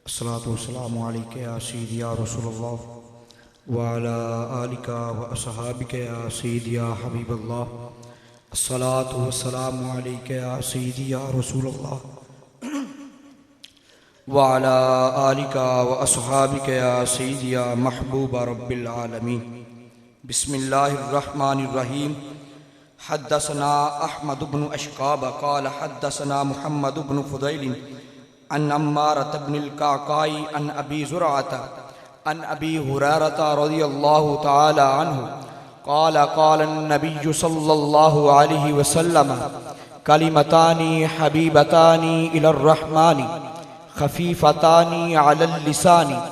الصلاة والسلام عليك يا سيدي يا رسول الله وعلى آلك وأصحابك يا سيدي يا حبيب الله. الصلاة والسلام عليك يا سيدي يا رسول الله وعلى آلك وأصحابك يا سيدي يا محبوب رب العالمين. بسم الله الرحمن الرحيم. حدثنا أحمد بن أشقاب قال حدثنا محمد بن فضيل عن عمارة بن القعقاع عن أبي زرعة عن أبي هريرة رضي الله تعالى عنه قال قال النبي صلى الله عليه وسلم كلمتان حبيبتان إلى الرحمن خفيفتان على اللسان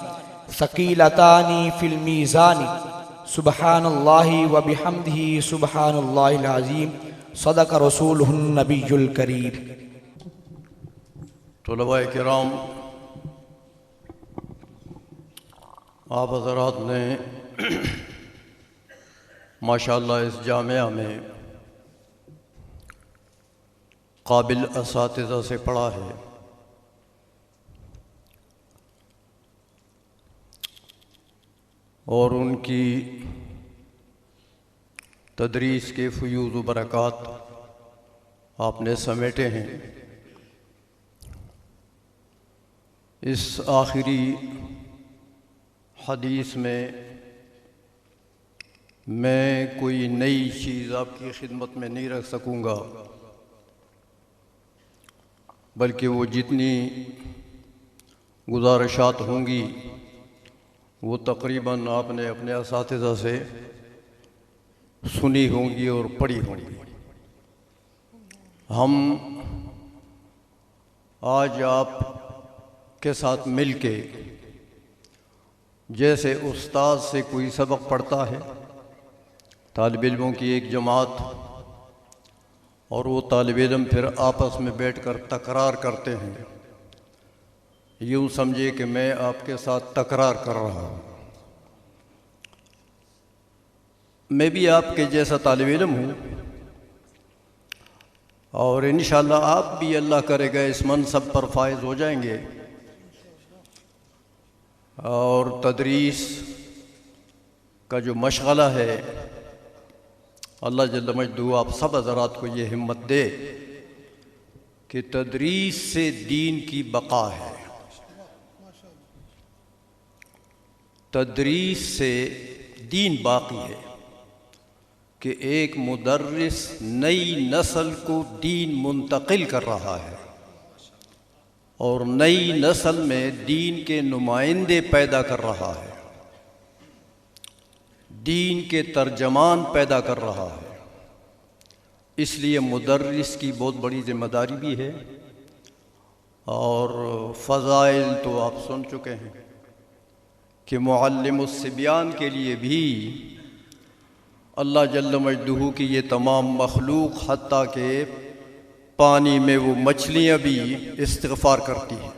ثقيلتان في الميزان سبحان الله وبحمده سبحان الله العظيم صدق رسوله النبي الكريم. طلباء کرام، آپ حضرات نے ماشاءاللہ اس جامعہ میں قابل اساتذہ سے پڑھا ہے. اور ان کی تدریس کے فیوض و برکات آپ نے سمیٹے ہیں. اس آخری حدیث میں کوئی نئی چیز آپ کی خدمت میں نہیں رکھ سکوں گا، بلکہ وہ جتنی گزارشات ہوں گی وہ تقریباً آپ نے اپنے اساتذہ سے سنی ہوں گی اور پڑھی ہوں گی. ہم آج آپ کے ساتھ مل کے جیسے استاد سے کوئی سبق پڑھتا ہے، طالب علموں کی ایک جماعت، اور وہ طالب علم پھر آپس میں بیٹھ کر تکرار کرتے ہیں، یوں سمجھے کہ میں آپ کے ساتھ تکرار کر رہا ہوں. میں بھی آپ کے جیسا طالب علم ہوں، اور انشاءاللہ آپ بھی اللہ کرے گا اس منصب پر فائز ہو جائیں گے، اور تدریس کا جو مشغلہ ہے اللہ جل مجدہ آپ سب حضرات کو یہ ہمت دے کہ تدریس سے دین کی بقا ہے. تدریس سے دین باقی ہے کہ ایک مدرس نئی نسل کو دین منتقل کر رہا ہے، اور نئی نسل میں دین کے نمائندے پیدا کر رہا ہے، دین کے ترجمان پیدا کر رہا ہے. اس لیے مدرس کی بہت بڑی ذمہ داری بھی ہے. اور فضائل تو آپ سن چکے ہیں کہ معلم الصبیان کے لیے بھی اللہ جل مجدہ کی یہ تمام مخلوق، حتیٰ کہ پانی میں وہ مچھلیاں بھی استغفار کرتی ہیں.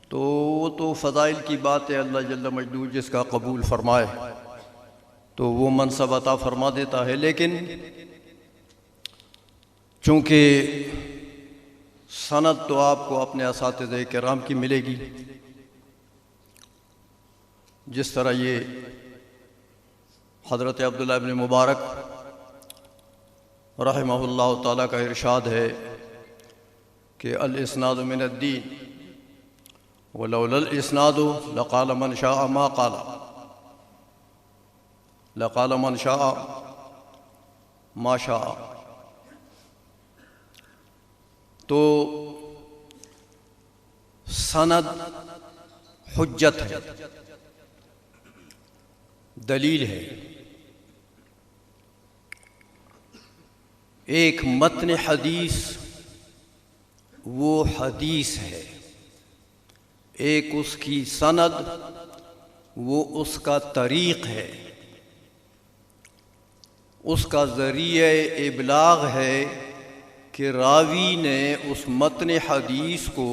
تو وہ تو فضائل کی بات ہے، اللہ جل مجدہ جس کا قبول فرمائے تو وہ منصب عطا فرما دیتا ہے. لیکن چونکہ سند تو آپ کو اپنے اساتذہ کرام کی ملے گی، جس طرح یہ حضرت عبداللہ ابن مبارک رحمہ اللہ تعالیٰ کا ارشاد ہے کہ الاسناد من الدین ولولا الاسناد لقال من شاء ما قال، لقال من شاء ما شاء. تو سند حجت ہے، دلیل ہے. ایک متن حدیث وہ حدیث ہے، ایک اس کی سند وہ اس کا طریق ہے، اس کا ذریعہ ابلاغ ہے کہ راوی نے اس متن حدیث کو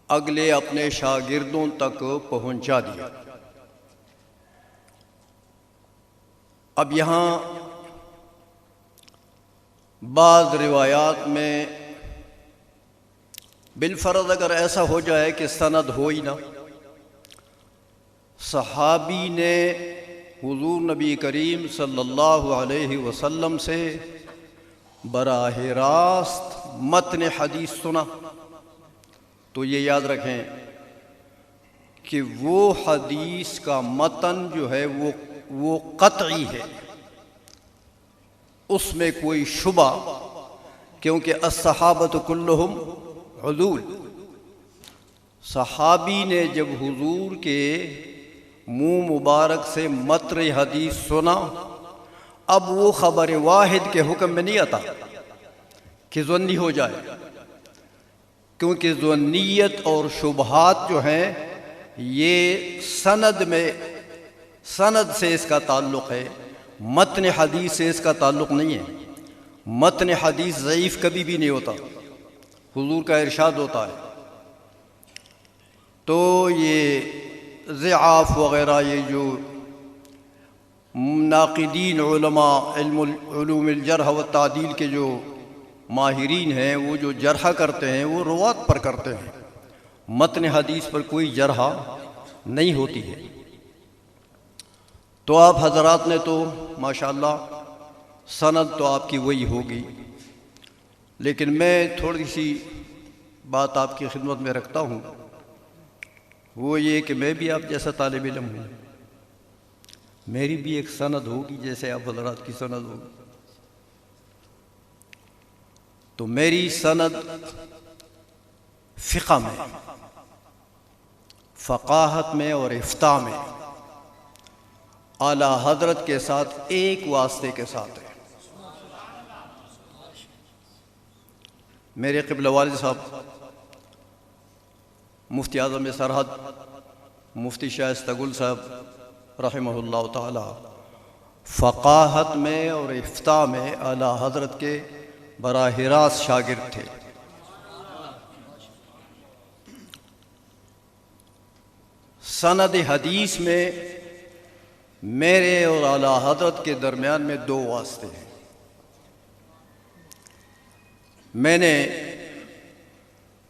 اگلے اپنے شاگردوں تک پہنچا دیا. اب یہاں بعض روایات میں بالفرض اگر ایسا ہو جائے کہ سند ہو ہی نہ، صحابی نے حضور نبی کریم صلی اللہ علیہ وسلم سے براہ راست متن حدیث سنا، تو یہ یاد رکھیں کہ وہ حدیث کا متن جو ہے وہ قطعی ہے، اس میں کوئی شبہ، کیونکہ الصحابۃ کلہم عدول۔ صحابی نے جب حضور کے منہ مبارک سے متن حدیث سنا، اب وہ خبر واحد کے حکم میں نہیں آتا کہ ظنی ہو جائے، کیونکہ ظنیت اور شبہات جو ہیں یہ سند سے اس کا تعلق ہے، متن حدیث سے اس کا تعلق نہیں ہے۔ متن حدیث ضعیف کبھی بھی نہیں ہوتا، حضور کا ارشاد ہوتا ہے۔ تو یہ ضعاف وغیرہ، یہ جو ناقدین علماء علوم الجرح و تعدیل کے جو ماہرین ہیں، وہ جو جرح کرتے ہیں وہ روات پر کرتے ہیں، متن حدیث پر کوئی جرح نہیں ہوتی ہے۔ تو آپ حضرات نے تو ماشاءاللہ سند تو آپ کی وہی ہوگی، لیکن میں تھوڑی سی بات آپ کی خدمت میں رکھتا ہوں، وہ یہ کہ میں بھی آپ جیسا طالب علم ہوں، میری بھی ایک سند ہوگی جیسے آپ حضرات کی سند ہوگی۔ تو میری سند فقہ میں، فقاہت میں اور افتاء میں اعلیٰ حضرت کے ساتھ ایک واسطے کے ساتھ ہے۔ میرے قبلہ والد صاحب مفتی اعظم سرحد مفتی شائستہ گل صاحب رحمہ اللہ تعالی فقاہت میں اور افتاء میں اعلیٰ حضرت کے براہ راست شاگرد تھے۔ سند حدیث میں میرے اور اعلیٰ حضرت کے درمیان میں دو واسطے ہیں۔ میں نے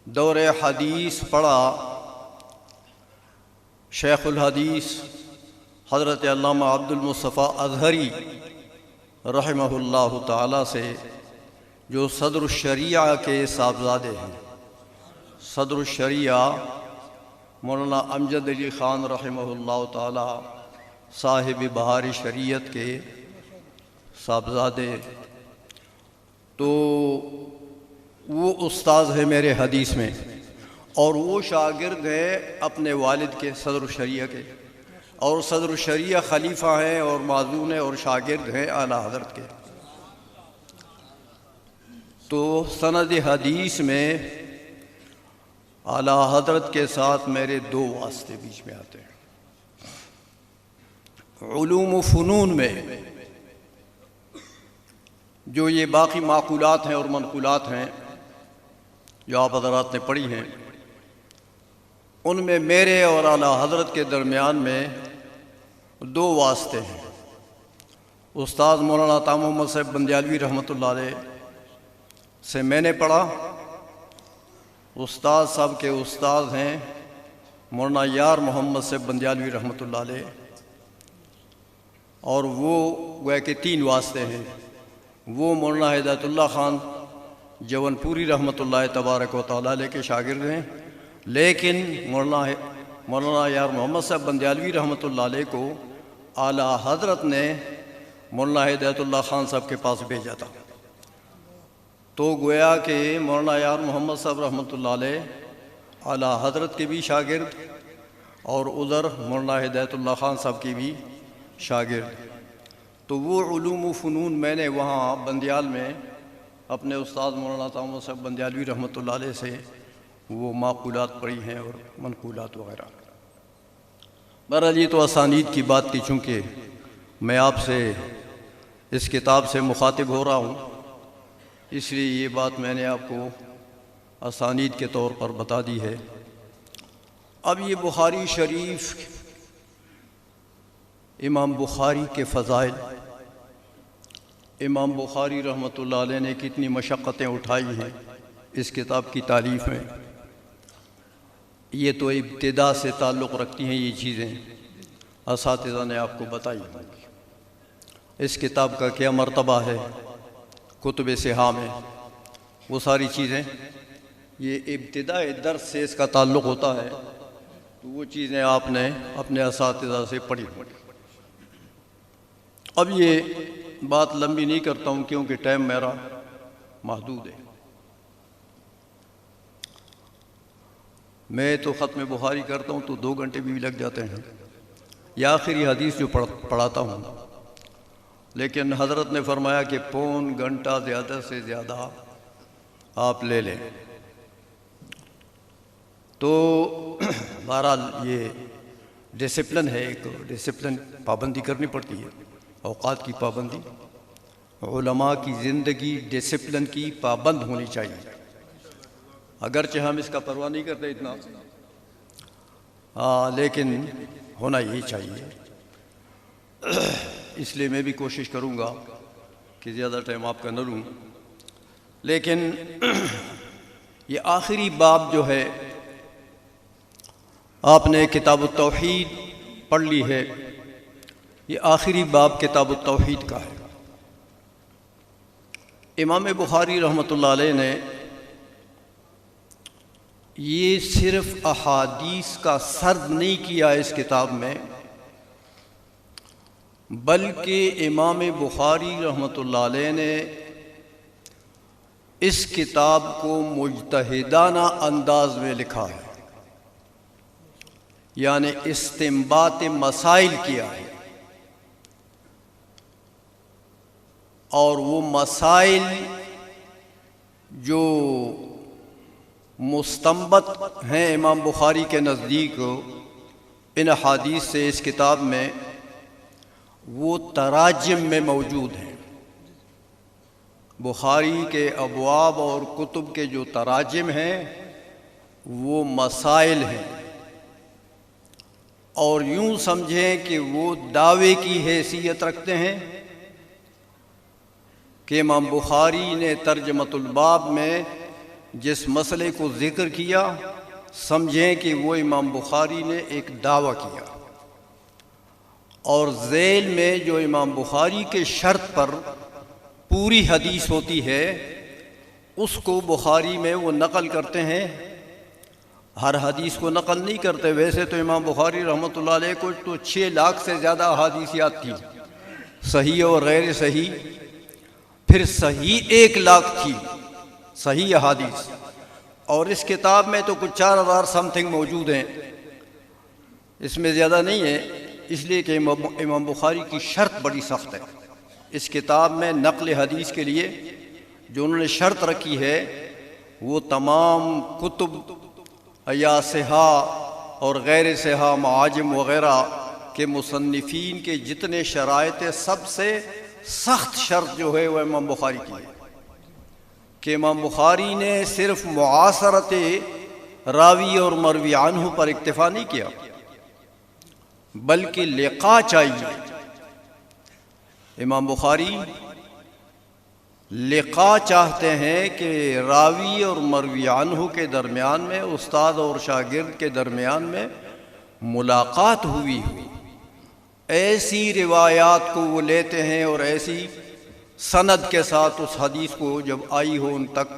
دور حدیث پڑھا شیخ الحدیث حضرت علامہ عبد المصطفیٰ اظہری رحمہ اللہ تعالی سے، جو صدر الشریعہ کے صاحبزادے ہیں۔ صدر الشریعہ مولانا امجد علی خان رحمہ اللہ تعالی صاحب بہار شریعت کے صاحبزادے، تو وہ استاذ ہے میرے حدیث میں، اور وہ شاگرد ہے اپنے والد کے صدر الشریعہ کے، اور صدر الشریعہ خلیفہ ہیں اور معزون ہیں اور شاگرد ہیں اعلیٰ حضرت کے۔ تو سند حدیث میں اعلیٰ حضرت کے ساتھ میرے دو واسطے بیچ میں آتے ہیں۔ علوم و فنون میں جو یہ باقی معقولات ہیں اور منقولات ہیں جو آپ حضرات نے پڑھی ہیں، ان میں میرے اور اعلیٰ حضرت کے درمیان میں دو واسطے ہیں۔ استاد مولانا عطا محمد صاحب بندیالوی رحمۃ اللہ علیہ سے میں نے پڑھا، استاد صاحب کے استاد ہیں مولانا یار محمد صاحب بندیالوی رحمۃ اللہ علیہ، اور وہ گویا کہ تین واسطے ہیں۔ وہ مولانا ہدایت اللہ خان جون پوری رحمۃ اللہ تبارک و تعالیٰ علیہ کے شاگرد ہیں، لیکن مولانا یار محمد صاحب بندیالوی رحمۃ اللہ علیہ کو اعلیٰ حضرت نے مولانا ہدایت اللہ خان صاحب کے پاس بھیجا تھا۔ تو گویا کہ مولانا یار محمد صاحب رحمۃ اللہ علیہ اعلیٰ حضرت کے بھی شاگرد، اور ادھر مولانا ہدایت اللہ خان صاحب کی بھی شاگرد۔ تو وہ علوم و فنون میں نے وہاں بندیال میں اپنے استاد مولانا عطا محمد صاحب بندیالوی رحمۃ اللہ علیہ سے وہ معقولات پڑھی ہیں اور منقولات وغیرہ۔ بہرحال یہ تو اسانید کی بات تھی، چونکہ میں آپ سے اس کتاب سے مخاطب ہو رہا ہوں، اس لیے یہ بات میں نے آپ کو اسانید کے طور پر بتا دی ہے۔ اب یہ بخاری شریف، امام بخاری کے فضائل، امام بخاری رحمۃ اللہ علیہ نے کتنی مشقتیں اٹھائی ہیں اس کتاب کی تالیف میں۔ یہ تو ابتدا سے تعلق رکھتی ہیں یہ چیزیں، اساتذہ نے آپ کو بتائی ہوں گی۔ اس کتاب کا کیا مرتبہ ہے کتب صحاح میں، وہ ساری چیزیں یہ ابتدائی درس سے اس کا تعلق ہوتا ہے، تو وہ چیزیں آپ نے اپنے اساتذہ سے پڑھی ہوں۔ اب یہ بات لمبی نہیں کرتا ہوں کیونکہ ٹائم میرا محدود ہے۔ میں تو ختم بخاری کرتا ہوں تو 2 گھنٹے بھی لگ جاتے ہیں، یہ آخری حدیث جو پڑھاتا ہوں، لیکن حضرت نے فرمایا کہ 1.25 گھنٹہ زیادہ سے زیادہ آپ لے لیں۔ تو بہرحال یہ ڈسپلن ہے، ایک ڈسپلن پابندی کرنی پڑتی ہے، اوقات کی پابندی۔ علماء کی زندگی ڈسپلن کی پابند ہونی چاہیے، اگرچہ ہم اس کا پرواہ نہیں کرتے اتنا، لیکن ہونا یہی چاہیے۔ اس لیے میں بھی کوشش کروں گا کہ زیادہ ٹائم آپ کا نہ لوں، لیکن یہ آخری باب جو ہے، آپ نے کتاب التوحید پڑھ لی ہے، یہ آخری باب کتاب التوحید کا ہے۔ امام بخاری رحمۃ اللہ علیہ نے یہ صرف احادیث کا سرد نہیں کیا اس کتاب میں، بلکہ امام بخاری رحمۃ اللہ علیہ نے اس کتاب کو مجتہدانہ انداز میں لکھا ہے، یعنی استنباط مسائل کیا ہے، اور وہ مسائل جو مستنبط ہیں امام بخاری کے نزدیک ان احادیث سے اس کتاب میں، وہ تراجم میں موجود ہیں۔ بخاری کے ابواب اور کتب کے جو تراجم ہیں وہ مسائل ہیں، اور یوں سمجھیں کہ وہ دعوے کی حیثیت رکھتے ہیں کہ امام بخاری نے ترجمۃ الباب میں جس مسئلے کو ذکر کیا، سمجھیں کہ وہ امام بخاری نے ایک دعویٰ کیا، اور ذیل میں جو امام بخاری کے شرط پر پوری حدیث ہوتی ہے اس کو بخاری میں وہ نقل کرتے ہیں، ہر حدیث کو نقل نہیں کرتے۔ ویسے تو امام بخاری رحمۃ اللہ علیہ کو تو 6 لاکھ سے زیادہ احادیثیات تھی، صحیح اور غیر صحیح، پھر صحیح 1 لاکھ تھی صحیح احادیث، اور اس کتاب میں تو کچھ 4000 سم تھنگ موجود ہیں، اس میں زیادہ نہیں ہے، اس لیے کہ امام بخاری کی شرط بڑی سخت ہے۔ اس کتاب میں نقل حدیث کے لیے جو انہوں نے شرط رکھی ہے، وہ تمام کتب یا صحاح اور غیر صحاح معاجم وغیرہ کے مصنفین کے جتنے شرائط، سب سے سخت شرط جو ہے وہ امام بخاری کی ہے، کہ امام بخاری نے صرف معاصرت راوی اور مروی عنہ پر اکتفا نہیں کیا، بلکہ لقاء چاہیے۔ امام بخاری لقاء چاہتے ہیں کہ راوی اور مروی عنہ کے درمیان میں، استاد اور شاگرد کے درمیان میں ملاقات ہوئی ہو، ایسی روایات کو وہ لیتے ہیں اور ایسی سند کے ساتھ اس حدیث کو جب آئی ہو ان تک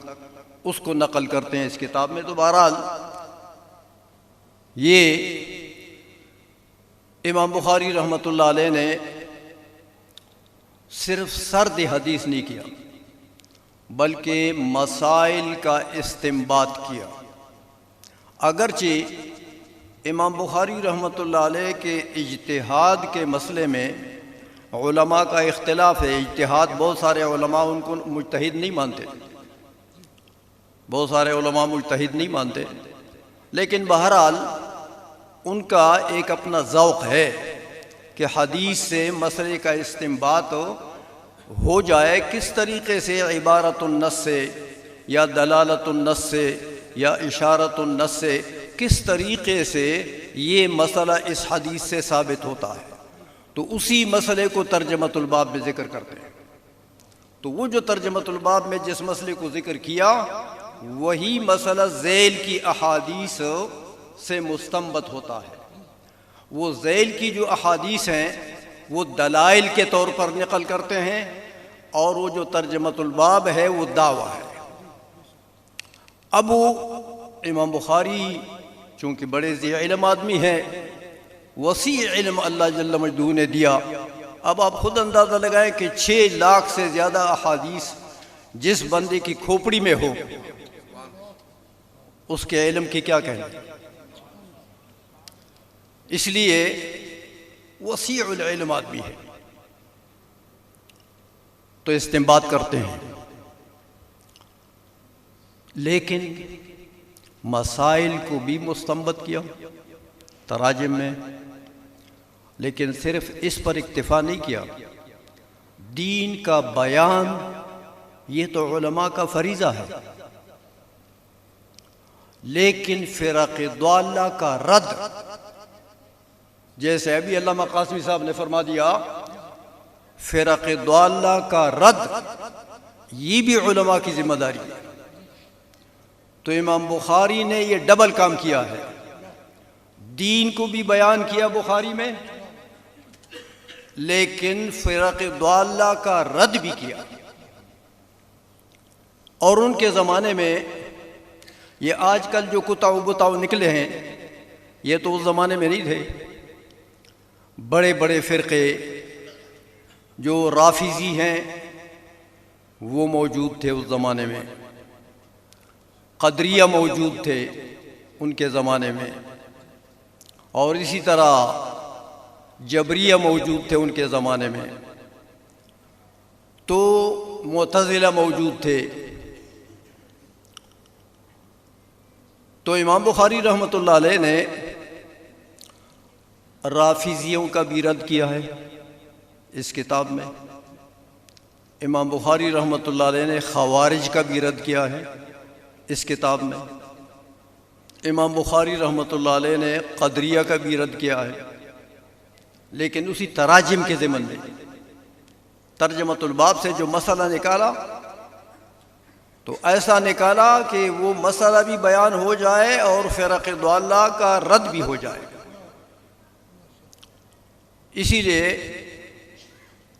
اس کو نقل کرتے ہیں اس کتاب میں۔ تو بہرحال یہ امام بخاری رحمۃ اللہ علیہ نے صرف سرد حدیث نہیں کیا، بلکہ مسائل کا استنباط کیا۔ اگرچہ امام بخاری رحمۃ اللہ علیہ کے اجتہاد کے مسئلے میں علماء کا اختلاف ہے، اجتہاد بہت سارے علماء ان کو مجتہد نہیں مانتے، بہت سارے علماء مجتہد نہیں مانتے، لیکن بہرحال ان کا ایک اپنا ذوق ہے کہ حدیث سے مسئلے کا استنباط ہو جائے، کس طریقے سے عبارت النص سے یا دلالت النص سے یا اشارت النص سے کس طریقے سے یہ مسئلہ اس حدیث سے ثابت ہوتا ہے، تو اسی مسئلے کو ترجمۃ الباب میں ذکر کرتے ہیں۔ تو وہ جو ترجمۃ الباب میں جس مسئلے کو ذکر کیا، وہی مسئلہ ذیل کی احادیث سے مستنبط ہوتا ہے۔ وہ ذیل کی جو احادیث ہیں وہ دلائل کے طور پر نقل کرتے ہیں، اور وہ جو ترجمۃ الباب ہے وہ دعویٰ ہے۔ اب وہ امام بخاری چونکہ بڑے ذی علم آدمی ہیں، وسیع علم اللہ جل مجدہ نے دیا۔ اب آپ خود اندازہ لگائیں کہ 6 لاکھ سے زیادہ احادیث جس بندے کی کھوپڑی میں ہو، اس کے علم کی کیا کہنا۔ اس لیے وسیع العلم آدمی ہے تو استنباط کرتے ہیں، لیکن مسائل کو بھی مستنبط کیا تراجم میں، لیکن صرف اس پر اکتفا نہیں کیا۔ دین کا بیان یہ تو علماء کا فریضہ ہے، لیکن فرق ضالہ کا رد، جیسے ابھی علامہ قاسمی صاحب نے فرما دیا، فرق ضالہ کا رد یہ بھی علماء کی ذمہ داری ہے۔ تو امام بخاری نے یہ ڈبل کام کیا ہے، دین کو بھی بیان کیا بخاری میں، لیکن فرق ضالہ کا رد بھی کیا۔ اور ان کے زمانے میں یہ آج کل جو کتاؤ بتاؤ نکلے ہیں یہ تو اس زمانے میں نہیں تھے۔ بڑے بڑے فرقے جو رافضی ہیں وہ موجود تھے اس زمانے میں، قدریہ موجود تھے ان کے زمانے میں، اور اسی طرح جبریہ موجود تھے ان کے زمانے میں، تو معتزلہ موجود تھے۔ تو امام بخاری رحمۃ اللہ علیہ نے رافضیوں کا بھی رد کیا ہے اس کتاب میں، امام بخاری رحمۃ اللہ علیہ نے خوارج کا بھی رد کیا ہے اس کتاب میں، امام بخاری رحمۃ اللہ علیہ نے قدریہ کا بھی رد کیا ہے، لیکن اسی تراجم کے ضمن میں ترجمۃ الباب سے جو مسئلہ نکالا تو ایسا نکالا کہ وہ مسئلہ بھی بیان ہو جائے اور فرق ضالہ کا رد بھی ہو جائے۔ اسی لیے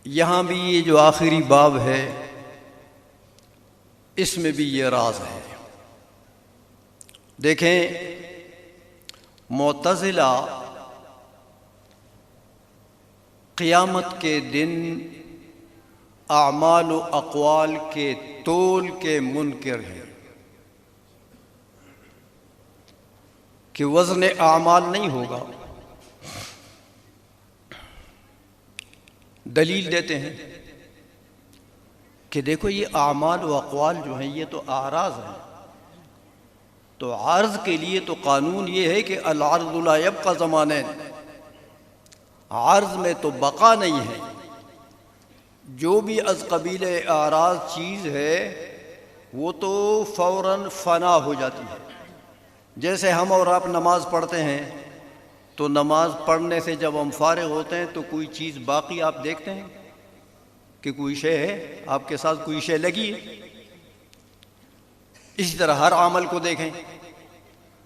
یہاں بھی یہ جو آخری باب ہے اس میں بھی یہ راز ہے۔ دیکھیں، معتزلہ قیامت کے دن اعمال و اقوال کے تول کے منکر ہیں کہ وزن اعمال نہیں ہوگا۔ دلیل دیتے ہیں کہ دیکھو یہ اعمال و اقوال جو ہیں یہ تو اعراض ہیں، تو عرض کے لیے تو قانون یہ ہے کہ العرض لا یبقى زمانین، عرض میں تو بقا نہیں ہے، جو بھی از قبیل اعراض چیز ہے وہ تو فوراً فنا ہو جاتی ہے۔ جیسے ہم اور آپ نماز پڑھتے ہیں تو نماز پڑھنے سے جب ہم فارغ ہوتے ہیں تو کوئی چیز باقی آپ دیکھتے ہیں کہ کوئی شے ہے، آپ کے ساتھ کوئی شے لگی ہے۔ اسی طرح ہر عمل کو دیکھیں،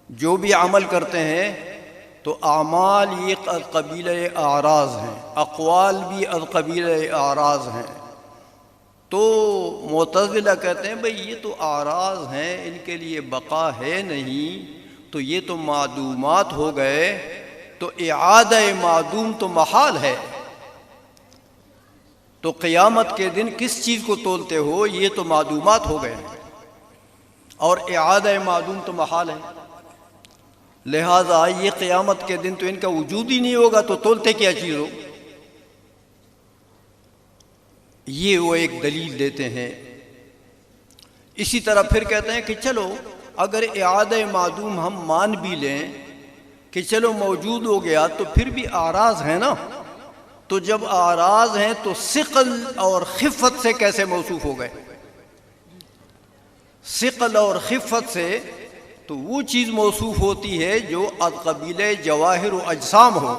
جو بھی عمل کرتے ہیں تو اعمال یہ قبیلہ اعراض ہیں، اقوال بھی قبیلہ اعراض ہیں۔ تو معتزلہ کہتے ہیں بھئی یہ تو اعراض ہیں، ان کے لیے بقا ہے نہیں، تو یہ تو معدومات ہو گئے، تو اعادہ معدوم تو محال ہے۔ تو قیامت کے دن کس چیز کو تولتے ہو، یہ تو معدومات ہو گئے اور اعادہ معدوم تو محال ہے، لہذا یہ قیامت کے دن تو ان کا وجود ہی نہیں ہوگا، تو تولتے کیا چیز ہو۔ یہ وہ ایک دلیل دیتے ہیں۔ اسی طرح پھر کہتے ہیں کہ چلو اگر اعادہ معدوم ہم مان بھی لیں کہ چلو موجود ہو گیا، تو پھر بھی اعراض ہیں نا، تو جب اعراض ہیں تو ثقل اور خفت سے کیسے موصوف ہو گئے؟ ثقل اور خفت سے تو وہ چیز موصوف ہوتی ہے جو قبیلہ جواہر و اجسام ہو،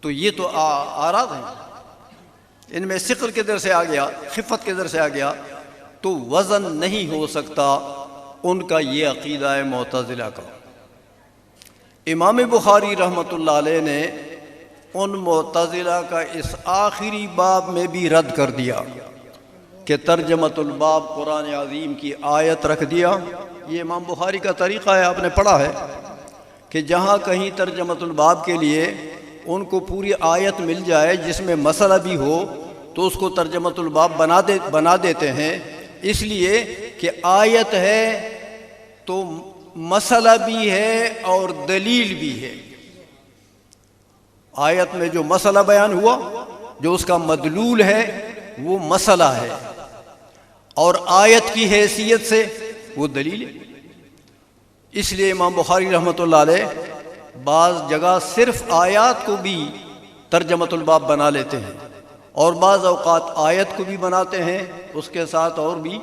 تو یہ تو اعراض ہیں، ان میں ثقل کے در سے آ گیا، خفت کے در سے آ گیا، تو وزن نہیں ہو سکتا ان کا یہ عقیدہ ہے معتزلہ کا۔ امام بخاری رحمۃ اللہ علیہ نے ان معتزلہ کا اس آخری باب میں بھی رد کر دیا کہ ترجمۃ الباب قرآن عظیم کی آیت رکھ دیا۔ یہ امام بخاری کا طریقہ ہے، آپ نے پڑھا ہے کہ جہاں کہیں ترجمۃ الباب کے لیے ان کو پوری آیت مل جائے جس میں مسئلہ بھی ہو تو اس کو ترجمۃ الباب بنا دیتے ہیں، اس لیے کہ آیت ہے تو مسئلہ بھی ہے اور دلیل بھی ہے۔ آیت میں جو مسئلہ بیان ہوا، جو اس کا مدلول ہے وہ مسئلہ ہے، اور آیت کی حیثیت سے وہ دلیل ہے۔ اس لیے امام بخاری رحمۃ اللہ علیہ بعض جگہ صرف آیات کو بھی ترجمۃ الباب بنا لیتے ہیں، اور بعض اوقات آیت کو بھی بناتے ہیں، اس کے ساتھ اور بھی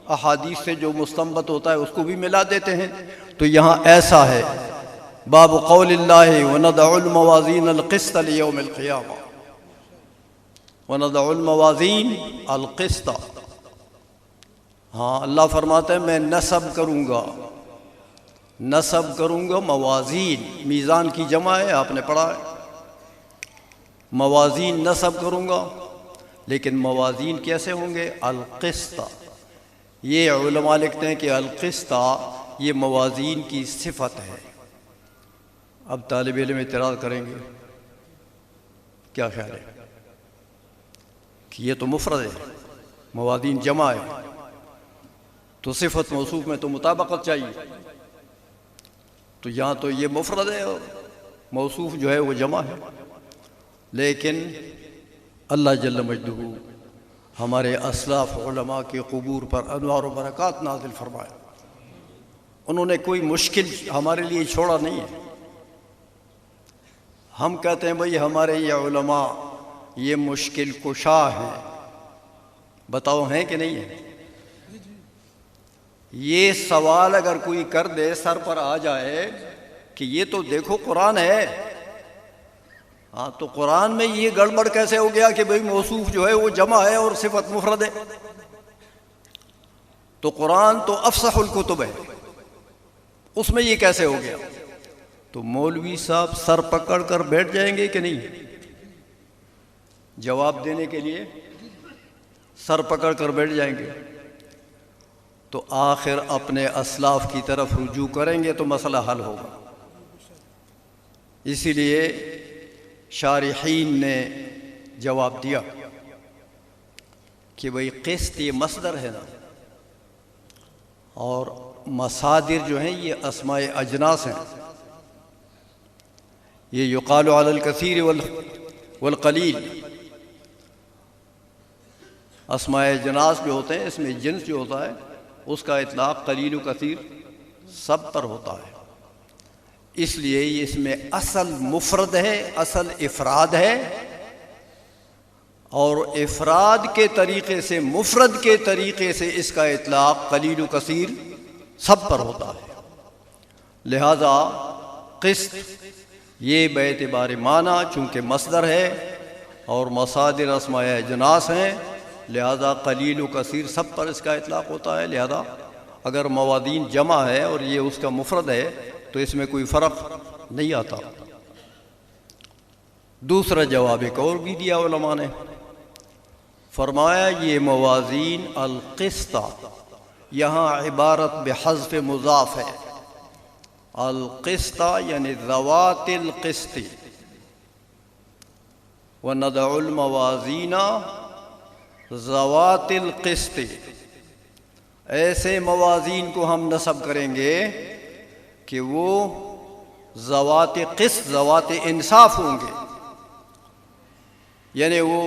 احادیث سے جو مستنبط ہوتا ہے اس کو بھی ملا دیتے ہیں۔ تو یہاں ایسا ہے، باب قول اللہ وَنَضَعُ الْمَوَازِينَ الْقِسْطَ لِيَوْمِ الْقِيَامَةِ وَنَضَعُ الْمَوَازِينَ الْقِسْطَ۔ ہاں، اللہ فرماتا ہے میں نصب کروں گا موازین، میزان کی جمع ہے، آپ نے پڑھا ہے، موازین نصب کروں گا، لیکن موازین کیسے ہوں گے؟ القسط۔ یہ علماء لکھتے ہیں کہ القسط یہ موازین کی صفت ہے۔ اب طالب علم اعتراض کریں گے، کیا خیال ہے کہ یہ تو مفرد ہے، موازین جمع ہے، تو صفت موصوف میں تو مطابقت چاہیے، تو یہاں تو یہ مفرد ہے اور موصوف جو ہے وہ جمع ہے۔ لیکن اللہ جل مجدہ ہمارے اسلاف علماء کے قبور پر انوار و برکات نازل فرمائے، انہوں نے کوئی مشکل ہمارے لیے چھوڑا نہیں ہے۔ ہم کہتے ہیں بھئی ہمارے یہ علماء یہ مشکل کشا ہیں، بتاؤ ہیں کہ نہیں ہیں؟ یہ سوال اگر کوئی کر دے سر پر آ جائے کہ یہ تو دیکھو قرآن ہے، ہاں تو قرآن میں یہ گڑبڑ کیسے ہو گیا کہ بھئی موصوف جو ہے وہ جمع ہے اور صفت مفرد ہے؟ تو قرآن تو افصح الکتب ہے، اس میں یہ کیسے ہو گیا؟ تو مولوی صاحب سر پکڑ کر بیٹھ جائیں گے کہ نہیں؟ جواب دینے کے لیے سر پکڑ کر بیٹھ جائیں گے؟ تو آخر اپنے اسلاف کی طرف رجوع کریں گے تو مسئلہ حل ہوگا۔ اسی لیے شارحین نے جواب دیا کہ بھئی قسط یہ مصدر ہے نا، اور مصادر جو ہیں یہ اسماء اجناس ہیں، یہ یقال علی الکثیر والقلیل، اسماء اجناس جو ہوتے ہیں اس میں جنس جو ہوتا ہے اس کا اطلاق قلیل و کثیر سب پر ہوتا ہے، اس لیے اس میں اصل مفرد ہے، اصل افراد ہے، اور افراد کے طریقے سے مفرد کے طریقے سے اس کا اطلاق قلیل و کثیر سب پر ہوتا ہے۔ لہذا قسط یہ باعتبار معنی چونکہ مصدر ہے اور مصادر اسماء اجناس ہیں، لہذا قلیل و کثیر سب پر اس کا اطلاق ہوتا ہے۔ لہذا اگر موازین جمع ہے اور یہ اس کا مفرد ہے تو اس میں کوئی فرق نہیں آتا۔ دوسرا جواب ایک اور بھی دیا علماء نے، فرمایا یہ موازین القسط یہاں عبارت بحذف مضاف ہے، القسط یعنی ذوات القسط، وَنَضَعُ الْمَوَازِينَ ذوات القسط، ایسے موازین کو ہم نصب کریں گے کہ وہ ذوات قسط، ذوات انصاف ہوں گے، یعنی وہ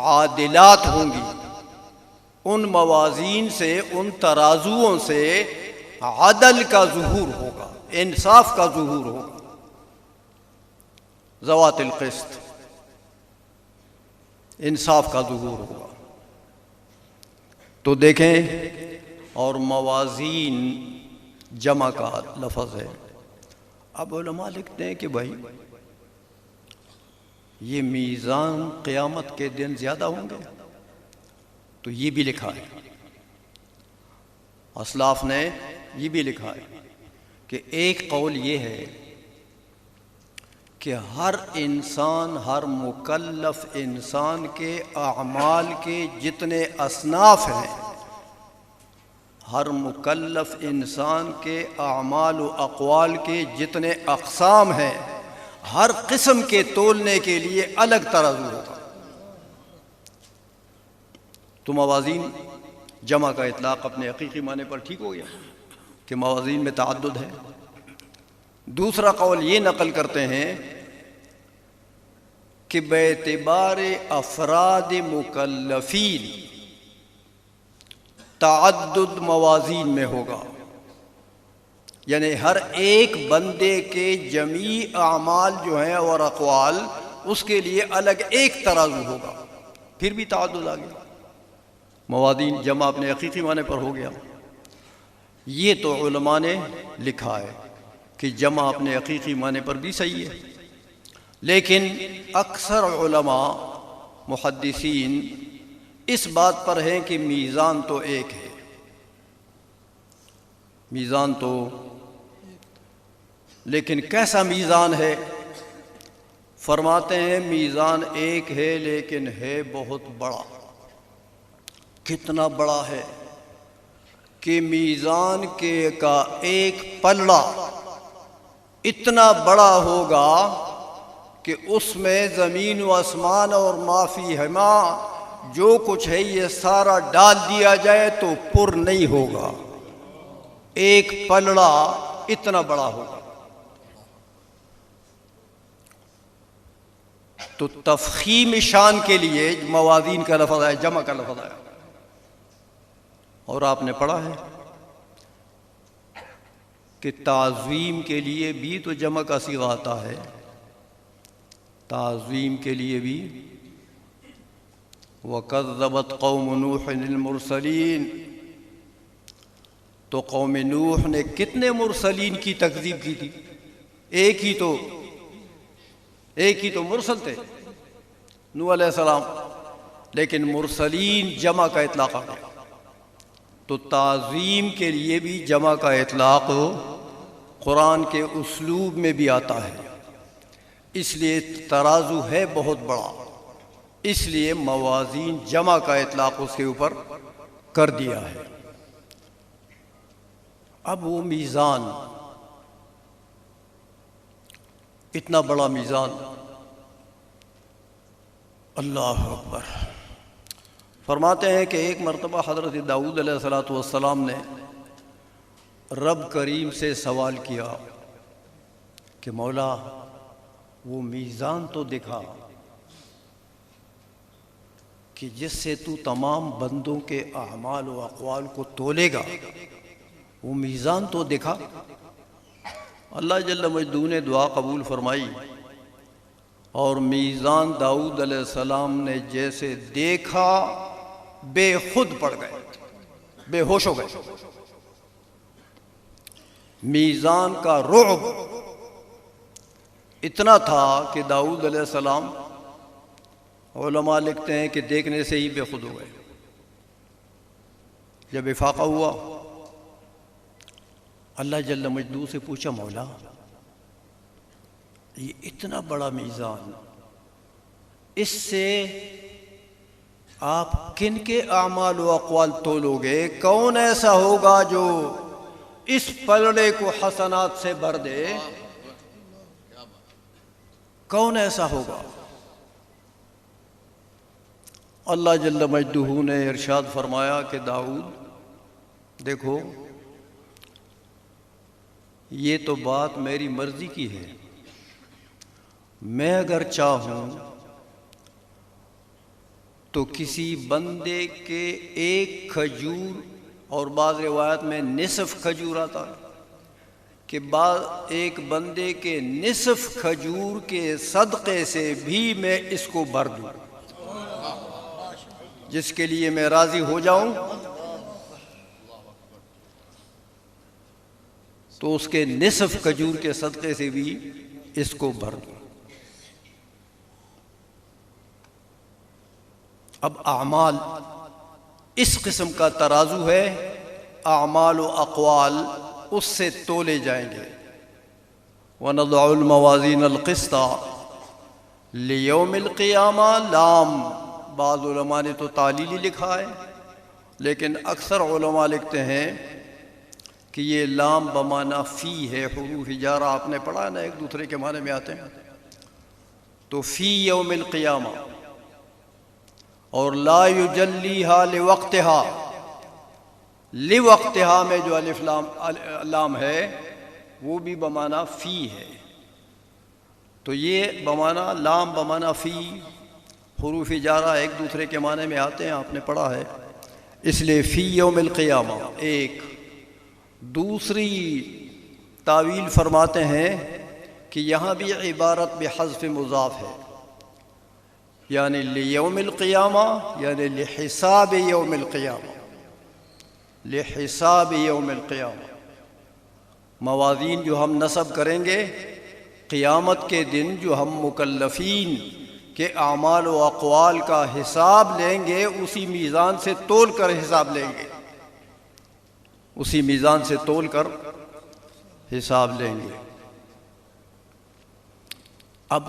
عادلات ہوں گی۔ ان موازین سے، ان ترازوؤں سے عدل کا ظہور ہوگا، انصاف کا ظہور ہوگا، ذوات القسط، انصاف کا ظہور ہوگا۔ تو دیکھیں، اور موازین جمع کا لفظ ہے۔ اب علماء لکھتے ہیں کہ بھائی یہ میزان قیامت کے دن زیادہ ہوں گے، تو یہ بھی لکھا ہے، اسلاف نے یہ بھی لکھا ہے کہ ایک قول یہ ہے کہ ہر انسان، ہر مکلف انسان کے اعمال کے جتنے اصناف ہیں، ہر مکلف انسان کے اعمال و اقوال کے جتنے اقسام ہیں، ہر قسم کے تولنے کے لیے الگ ترازو ہوگا۔ تو موازین جمع کا اطلاق اپنے حقیقی معنی پر ٹھیک ہو گیا کہ موازین میں تعدد ہے۔ دوسرا قول یہ نقل کرتے ہیں کہ باعتبار افراد مکلفین تعدد موازین میں ہوگا، یعنی ہر ایک بندے کے جمیع اعمال جو ہیں اور اقوال، اس کے لیے الگ ایک ترازو ہوگا، پھر بھی تعدد آ گیا، موازین جمع اپنے حقیقی معنی پر ہو گیا۔ یہ تو علماء نے لکھا ہے کہ جمع اپنے حقیقی معنی پر بھی صحیح ہے، لیکن اکثر علماء محدثین اس بات پر ہیں کہ میزان تو ایک ہے، میزان تو، لیکن کیسا میزان ہے؟ فرماتے ہیں میزان ایک ہے لیکن ہے بہت بڑا۔ کتنا بڑا ہے کہ میزان کا ایک پلڑا اتنا بڑا ہوگا کہ اس میں زمین و آسمان اور ما فیہما جو کچھ ہے یہ سارا ڈال دیا جائے تو پر نہیں ہوگا، ایک پلڑا اتنا بڑا ہوگا۔ تو تفخیم شان کے لیے موازین کا لفظ ہے، جمع کا لفظ ہے، اور آپ نے پڑھا ہے کہ تعظیم کے لیے بھی تو جمع کا صیغہ آتا ہے، تعظیم کے لیے بھی وَكَذَّبَتْ قَوْمُ نُوحٍ الْمُرْسَلِينَ، تو قوم نوح نے کتنے مرسلین کی تکذیب کی تھی؟ ایک ہی تو مرسل تھے، نوح علیہ السلام، لیکن مرسلین جمع کا اطلاق آ گیا۔ تو تعظیم کے لیے بھی جمع کا اطلاق قرآن کے اسلوب میں بھی آتا ہے، اس لیے ترازو ہے بہت بڑا، اس لیے موازین جمع کا اطلاق اس کے اوپر کر دیا ہے۔ اب وہ میزان، اتنا بڑا میزان، اللہ اکبر۔ فرماتے ہیں کہ ایک مرتبہ حضرت داؤد علیہ السلام نے رب کریم سے سوال کیا کہ مولا وہ میزان تو دکھا کہ جس سے تو تمام بندوں کے اعمال و اقوال کو تولے گا، وہ میزان تو دکھا۔ اللہ جل مجدہ نے دعا قبول فرمائی، اور میزان داؤد علیہ السلام نے جیسے دیکھا بے خود پڑ گئے، بے ہوش ہو گئے۔ میزان کا رعب اتنا تھا کہ داؤد علیہ السلام، علماء لکھتے ہیں کہ دیکھنے سے ہی بے خود ہو گئے۔ جب افاقہ ہوا، اللہ جل مجدہ سے پوچھا مولا یہ اتنا بڑا میزان، اس سے آپ کن کے اعمال و اقوال تولو گے؟ کون ایسا ہوگا جو اس پلڑے کو حسنات سے بھر دے؟ کون ایسا ہوگا؟ اللہ جل مجدہ نے ارشاد فرمایا کہ داؤد دیکھو، یہ تو بات میری مرضی کی ہے، میں اگر چاہوں تو کسی بندے کے ایک کھجور، اور بعض روایت میں نصف کھجور آتا ہے کہ ایک بندے کے نصف کھجور کے صدقے سے بھی میں اس کو بھر دوں، جس کے لیے میں راضی ہو جاؤں تو اس کے نصف کھجور کے صدقے سے بھی اس کو بھر دوں۔ اب اعمال اس قسم کا ترازو ہے، اعمال و اقوال اس سے تولے جائیں گے۔ وَنَضَعُ الْمَوَازِينَ الْقِسْطَ لِيَوْمِ الْقِيَامَةِ، لام بعض علماء نے تو تعلیلی لکھا ہے، لیکن اکثر علماء لکھتے ہیں کہ یہ لام بمعنی فی ہے۔ حروف جارہ آپ نے پڑھا ہے نا، ایک دوسرے کے معنی میں آتے ہیں، تو فی یوم القیامہ، اور لا یجلیہا لوقتہا، لوقتہا میں جو الف لام ہے وہ بھی بمعنی فی ہے، تو یہ بمعنی لام بمعنی فی، حروف جارہ ایک دوسرے کے معنی میں آتے ہیں، آپ نے پڑھا ہے، اس لیے فی یوم القیامہ ایک۔ دوسری تعویل فرماتے ہیں کہ یہاں بھی عبارت بحذف مضاف ہے، یعنی لیوم القیامہ، یعنی لحساب یوم القیامہ، لحساب یوم القیامہ۔ موازین جو ہم نصب کریں گے قیامت کے دن، جو ہم مکلفین کے اعمال و اقوال کا حساب لیں گے، اسی میزان سے تول کر حساب لیں گے، اسی میزان سے تول کر حساب لیں گے۔ اب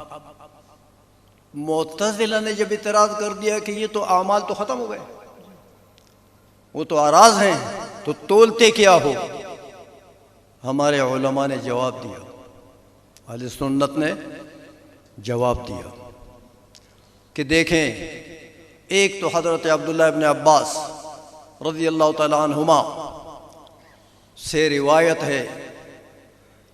معتزلہ نے جب اعتراض کر دیا کہ یہ تو اعمال تو ختم ہو گئے، وہ تو اعراض ہیں، تو تولتے کیا ہو؟ ہمارے علماء نے جواب دیا، اہل سنت نے جواب دیا کہ دیکھیں، ایک تو حضرت عبداللہ ابن عباس رضی اللہ تعالیٰ عنہما سے روایت ہے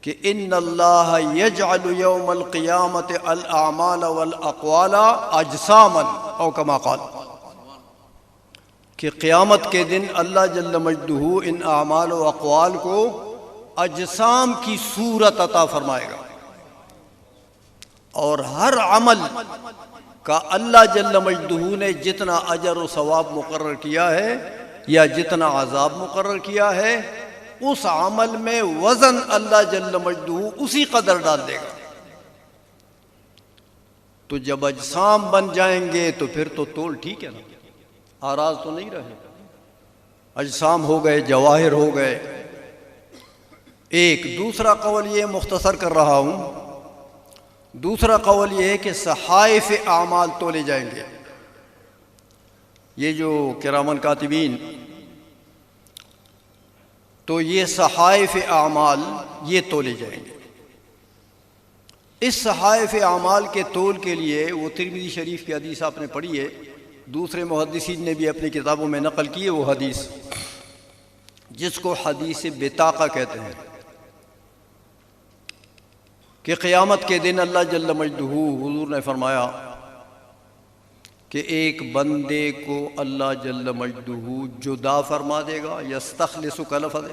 کہ ان اللہ یجعل یوم القیامت الاعمال والاقوال اجساما، او کما قال، کہ قیامت کے دن اللہ جل مجدہ ان اعمال و اقوال کو اجسام کی صورت عطا فرمائے گا، اور ہر عمل کا اللہ جل مجدہ نے جتنا اجر و ثواب مقرر کیا ہے یا جتنا عذاب مقرر کیا ہے، اس عمل میں وزن اللہ جل مجدہ اسی قدر ڈال دے گا۔ تو جب اجسام بن جائیں گے تو پھر تو تول ٹھیک ہے نا، اعراض تو نہیں رہے، اجسام ہو گئے، جواہر ہو گئے۔ ایک دوسرا قول یہ مختصر کر رہا ہوں، دوسرا قول یہ ہے کہ صحائف اعمال تولے جائیں گے، یہ جو کرامن کاتبین، تو یہ صحائف اعمال یہ تولے جائیں گے۔ اس صحائف اعمال کے تول کے لیے وہ ترمذی شریف کی حدیث آپ نے پڑھی ہے، دوسرے محدثین نے بھی اپنی کتابوں میں نقل کی ہے، وہ حدیث جس کو حدیث بطاقہ کہتے ہیں، کہ قیامت کے دن اللہ جل مجدہ، حضور نے فرمایا کہ ایک بندے کو اللہ جل مجدہ جدا فرما دے گا، یستخلص کلفظ،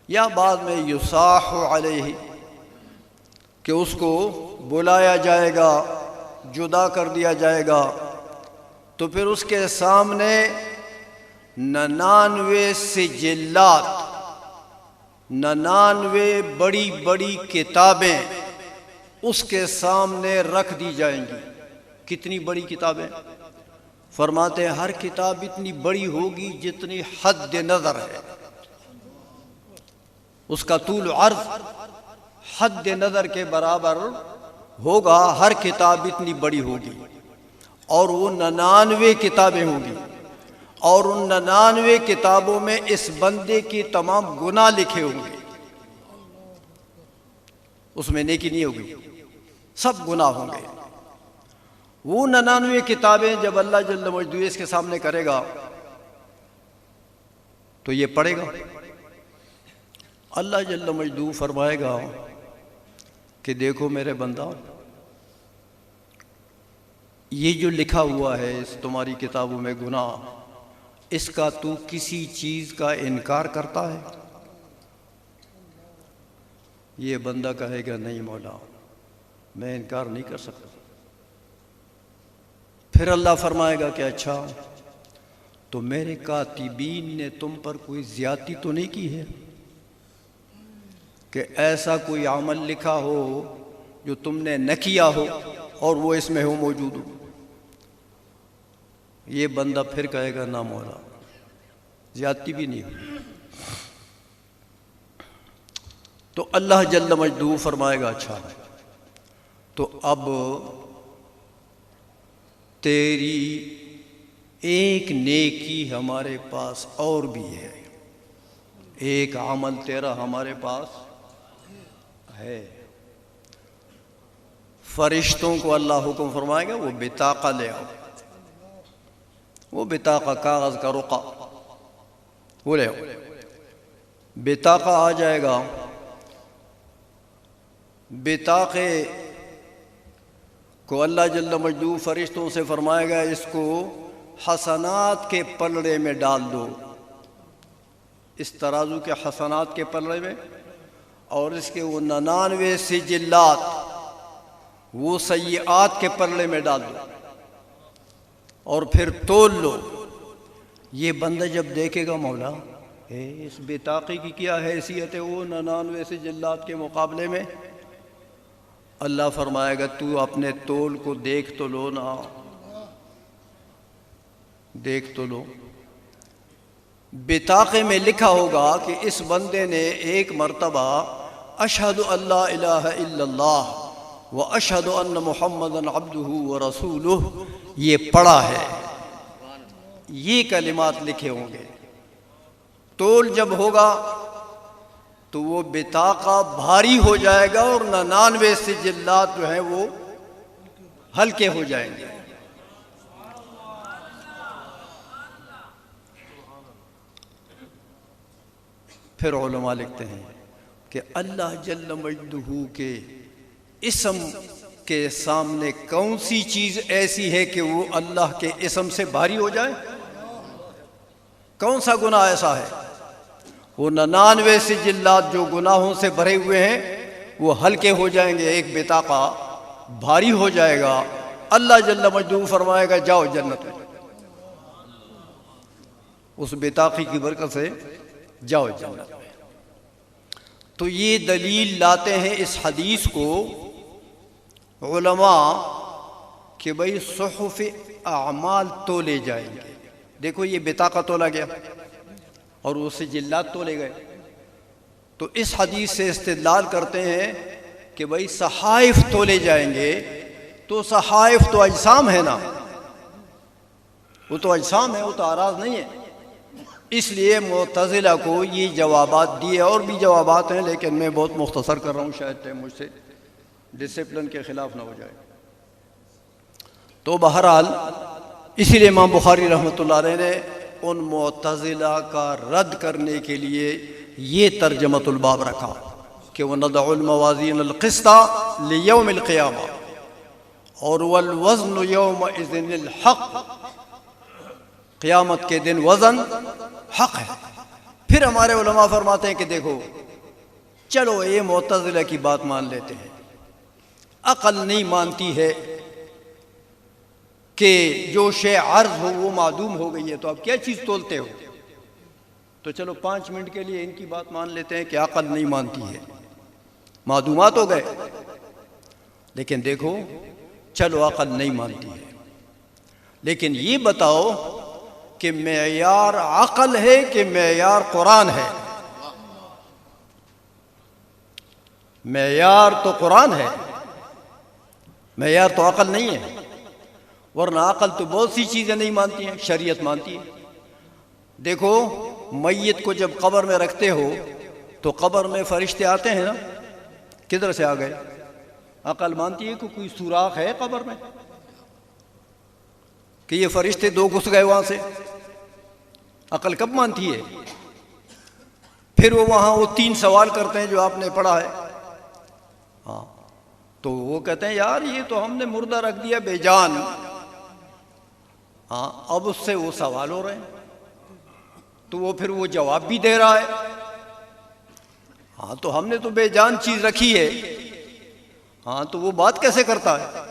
یا بعد میں یصاح علیہ، کہ اس کو بلایا جائے گا، جدا کر دیا جائے گا، تو پھر اس کے سامنے 99 سجلات، 99 بڑی بڑی کتابیں اس کے سامنے رکھ دی جائیں گی۔ کتنی بڑی کتابیں؟ فرماتے ہیں ہر کتاب اتنی بڑی ہوگی جتنی حد نظر ہے، اس کا طول و عرض حد نظر کے برابر ہوگا، ہر کتاب اتنی بڑی ہوگی، اور وہ 99 کتابیں ہوں گی، اور ان 99 کتابوں میں اس بندے کی تمام گناہ لکھے ہوں گے، اس میں نیکی نہیں ہوگی، سب گناہ ہوں گے۔ وہ 99 کتابیں جب اللہ جل مجدہ اس کے سامنے کرے گا تو یہ پڑھے گا، اللہ جل مجدہ فرمائے گا کہ دیکھو میرے بندہ، یہ جو لکھا ہوا ہے اس تمہاری کتابوں میں گناہ، اس کا تو کسی چیز کا انکار کرتا ہے؟ یہ بندہ کہے گا نہیں مولا، میں انکار نہیں کر سکتا۔ پھر اللہ فرمائے گا کہ اچھا، تو میرے کاتبین نے تم پر کوئی زیادتی تو نہیں کی ہے کہ ایسا کوئی عمل لکھا ہو جو تم نے نہ کیا ہو اور وہ اس میں ہو، موجود ہو؟ یہ بندہ پھر کہے گا نہ مولا، زیادتی بھی نہیں ہوئی۔ تو اللہ جل مجدہ فرمائے گا اچھا تو اب تیری ایک نیکی ہمارے پاس اور بھی ہے، ایک عمل تیرا ہمارے پاس ہے۔ فرشتوں کو اللہ حکم فرمائے گا وہ بطاقہ لے آؤ، وہ بطاقہ کاغذ کا رقعہ وہ لے آؤ، بطاقہ آ جائے گا۔ بطاقے کو اللہ جل مجدہ فرشتوں سے فرمائے گا اس کو حسنات کے پلڑے میں ڈال دو، اس ترازو کے حسنات کے پلڑے میں، اور اس کے وہ 99 سجلات وہ سیئات کے پلڑے میں ڈال دو اور پھر تول لو۔ یہ بندہ جب دیکھے گا مولا اس بطاقے کی کیا حیثیت ہے وہ 99 سجلات کے مقابلے میں، اللہ فرمائے گا تو اپنے تول کو دیکھ تو لو نا، دیکھ تو لو۔ بطاقے میں لکھا ہوگا کہ اس بندے نے ایک مرتبہ اشہد ان لا الہ الا اللہ واشہد ان محمدً عبدہ ورسولہ یہ پڑھا ہے، یہ کلمات لکھے ہوں گے۔ تول جب ہوگا تو وہ بطاقہ بھاری ہو جائے گا اور 99 سجلات جو ہیں وہ ہلکے ہو جائیں گے۔ پھر علماء لکھتے ہیں کہ اللہ جل مجدہ کے اسم کے سامنے کون سی چیز ایسی ہے کہ وہ اللہ کے اسم سے بھاری ہو جائے؟ کون سا گناہ ایسا ہے؟ وہ 99 سجلات جو گناہوں سے بھرے ہوئے ہیں وہ ہلکے ہو جائیں گے، ایک بطاقہ بھاری ہو جائے گا۔ اللہ جل مجدہ فرمائے گا جاؤ جنت میں، اس بطاقے کی برکت سے جاؤ جنت میں۔ تو یہ دلیل لاتے ہیں اس حدیث کو علماء کہ بھئی صحف اعمال تولے جائیں گے۔ دیکھو یہ بطاقہ تولا گیا اور وہ سجلات تولے گئے، تو اس حدیث سے استدلال کرتے ہیں کہ بھئی صحائف تولے جائیں گے، تو صحائف تو اجسام ہے نا، وہ تو اجسام ہے، وہ تو اعراض نہیں ہے۔ اس لیے معتزلہ کو یہ جوابات دیے، اور بھی جوابات ہیں لیکن میں بہت مختصر کر رہا ہوں، شاید ٹائم مجھ سے ڈسپلن کے خلاف نہ ہو جائے۔ تو بہرحال اسی لیے امام بخاری رحمۃ اللہ علیہ نے ان معتزلہ کا رد کرنے کے لیے یہ ترجمۃ الباب رکھا کہ وَنَضَعُ الْمَوَازِينَ الْقِسْطَ لِيَوْمِ الْقِيَامَةِ اور وَالْوَزْنُ يَوْمَئِذٍ الْحَقُّ، قیامت کے دن وزن حق ہے۔ پھر ہمارے علماء فرماتے ہیں کہ دیکھو چلو یہ معتزلہ کی بات مان لیتے ہیں، عقل نہیں مانتی ہے کہ جو شے عرض ہو وہ معدوم ہو گئی ہے، تو اب کیا چیز تولتے ہو؟ تو چلو 5 منٹ کے لیے ان کی بات مان لیتے ہیں کہ عقل نہیں مانتی ہے، معدومات ہو گئے، لیکن دیکھو چلو عقل نہیں مانتی ہے، لیکن یہ بتاؤ کہ معیار عقل ہے کہ معیار قرآن ہے؟ معیار تو قرآن ہے، معیار تو عقل نہیں ہے، ورنہ عقل تو بہت سی چیزیں نہیں مانتی ہیں، شریعت مانتی ہے۔ دیکھو میت کو جب قبر میں رکھتے ہو تو قبر میں فرشتے آتے ہیں نا، کدھر سے آ گئے؟ عقل مانتی ہے کہ کوئی سوراخ ہے قبر میں کہ یہ فرشتے 2 گھس گئے وہاں سے؟ عقل کب مانتی ہے؟ پھر وہ وہاں وہ 3 سوال کرتے ہیں جو آپ نے پڑھا ہے، ہاں تو وہ کہتے ہیں یار یہ تو ہم نے مردہ رکھ دیا بے جان، ہاں اب اس سے وہ سوال ہو رہے ہیں، تو وہ پھر وہ جواب بھی دے رہا ہے، ہاں تو ہم نے تو بے جان چیز رکھی ہے، ہاں تو وہ بات کیسے کرتا ہے؟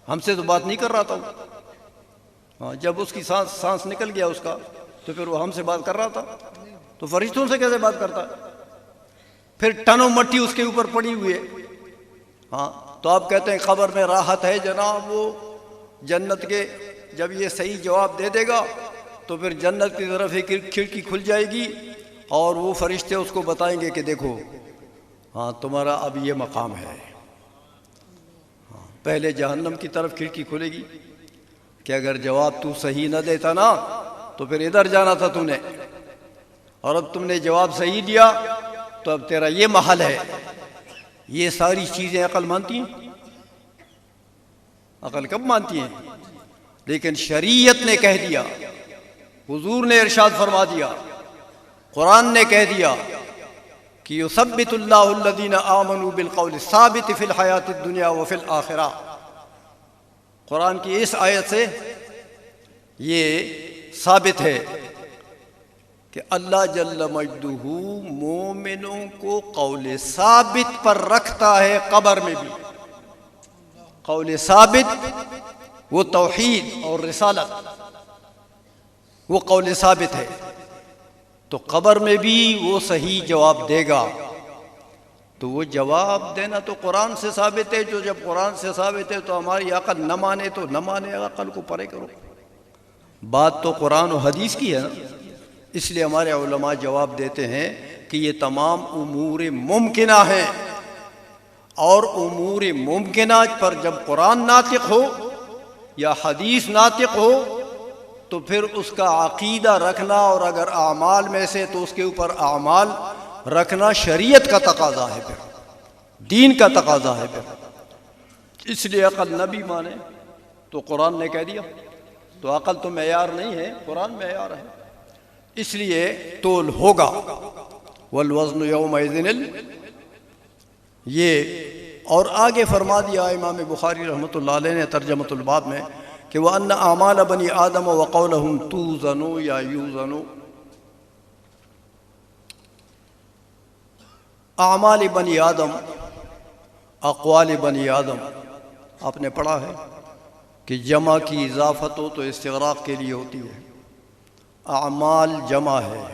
ہم سے تو بات نہیں کر رہا تھا، ہاں جب اس کی سانس نکل گیا اس کا تو پھر وہ ہم سے بات کر رہا تھا، تو فرشتوں سے کیسے بات کرتا ہے؟ پھر ٹنو مٹی اس کے اوپر پڑی ہوئی ہے، ہاں تو آپ کہتے ہیں قبر میں راحت ہے جناب، وہ جنت کے جب یہ صحیح جواب دے دے گا تو پھر جنت کی طرف ایک کھڑکی کھل جائے گی اور وہ فرشتے اس کو بتائیں گے کہ دیکھو ہاں تمہارا اب یہ مقام ہے. پہلے جہنم کی طرف کھڑکی کھلے گی کہ اگر جواب تو صحیح نہ دیتا نا تو پھر ادھر جانا تھا تو نے، اور اب تم نے جواب صحیح دیا تو اب تیرا یہ محل ہے. یہ ساری چیزیں عقل مانتی ہیں؟ عقل کب مانتی ہیں؟ لیکن شریعت نے کہہ دیا، حضور نے ارشاد فرما دیا، قرآن نے کہہ دیا کہ یثبت اللہ الذین آمنوا بالقول الثابت فی الحیات الدنیا وفی الآخرہ. قرآن کی اس آیت سے یہ ثابت ہے کہ اللہ جل مجدہ مومنوں کو قول ثابت پر رکھتا ہے قبر میں بھی. قول ثابت وہ توحید اور رسالت، وہ قول ثابت ہے، تو قبر میں بھی وہ صحیح جواب دے گا. تو وہ جواب دینا تو قرآن سے ثابت ہے. جو جب قرآن سے ثابت ہے تو ہماری عقل نہ مانے تو نہ مانے، عقل کو پرے کرو. بات تو قرآن و حدیث کی ہے نا. اس لیے ہمارے علماء جواب دیتے ہیں کہ یہ تمام امور ممکنہ ہیں، اور امور ممکنہ پر جب قرآن ناطق ہو یا حدیث ناطق ہو تو پھر اس کا عقیدہ رکھنا، اور اگر اعمال میں سے تو اس کے اوپر اعمال رکھنا شریعت کا تقاضا ہے، پھر دین کا تقاضا ہے. پھر اس لیے عقل نہ بھی مانے تو قرآن نے کہہ دیا. تو عقل تو معیار نہیں ہے، قرآن معیار ہے. اس لیے تول ہوگا. والوزن یومئذ یہ اور آگے فرما دیا امام بخاری رحمۃ اللہ علیہ نے ترجمۃ الباب میں کہ وَأَنَّ أَعْمَالَ بَنِي آدَمَ وَقَوْلَهُمْ تُوزَنُ یا یوزن. اعمال بنی آدم، اقوال بنی آدم، آپ نے پڑھا ہے کہ جمع کی اضافت ہو تو استغراق کے لیے ہوتی ہے. اعمال جمع ہے،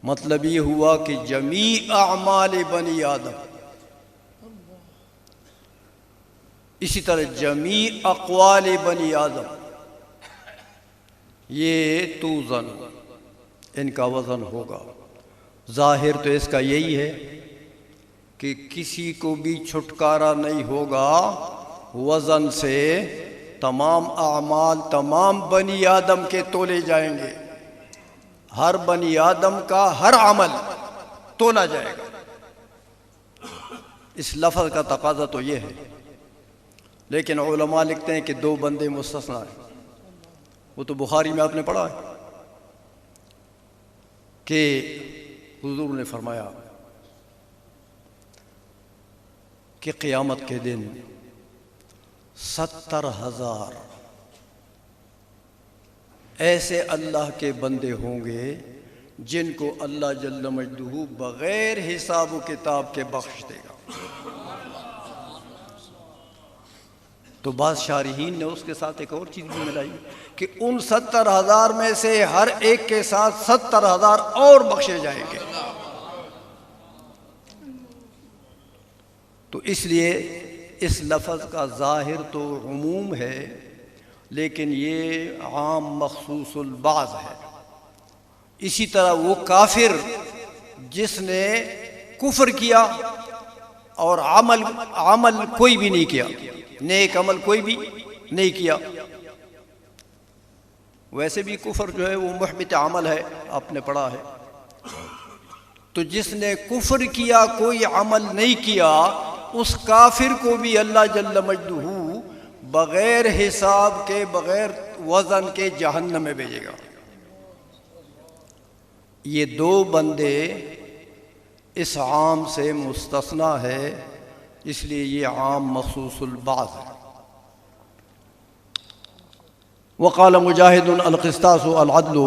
مطلب یہ ہوا کہ جمیع اعمال بنی آدم. اسی طرح جمیع اقوال بنی آدم، یہ توزن، ان کا وزن ہوگا. ظاہر تو اس کا یہی ہے کہ کسی کو بھی چھٹکارا نہیں ہوگا وزن سے. تمام اعمال تمام بنی آدم کے تولے جائیں گے. ہر بنی آدم کا ہر عمل تولا جائے گا. اس لفظ کا تقاضا تو یہ ہے. لیکن علماء لکھتے ہیں کہ دو بندے مستثنیٰ ہیں. وہ تو بخاری میں آپ نے پڑھا ہے کہ حضور نے فرمایا کہ قیامت کے دن 70,000 ایسے اللہ کے بندے ہوں گے جن کو اللہ جل مجدہ بغیر حساب و کتاب کے بخش دے گا. تو بعض شارحین نے اس کے ساتھ ایک اور چیز بھی ملائی کہ ان 70,000 میں سے ہر ایک کے ساتھ 70,000 اور بخشے جائیں گے. تو اس لیے اس لفظ کا ظاہر تو عموم ہے، لیکن یہ عام مخصوص البعض ہے. اسی طرح وہ کافر جس نے کفر کیا اور عمل کوئی بھی نہیں کیا، نیک عمل کوئی بھی نہیں کیا. ویسے بھی کفر جو ہے وہ محبط عمل ہے، آپ نے پڑھا ہے. تو جس نے کفر کیا کوئی عمل نہیں کیا، اس کافر کو بھی اللہ جل مجدہ بغیر حساب کے بغیر وزن کے جہنم میں بھیجے گا. یہ دو بندے اس عام سے مستثنیٰ ہے، اس لیے یہ عام مخصوص البعض ہے. وقال مجاہد القسطاس العدل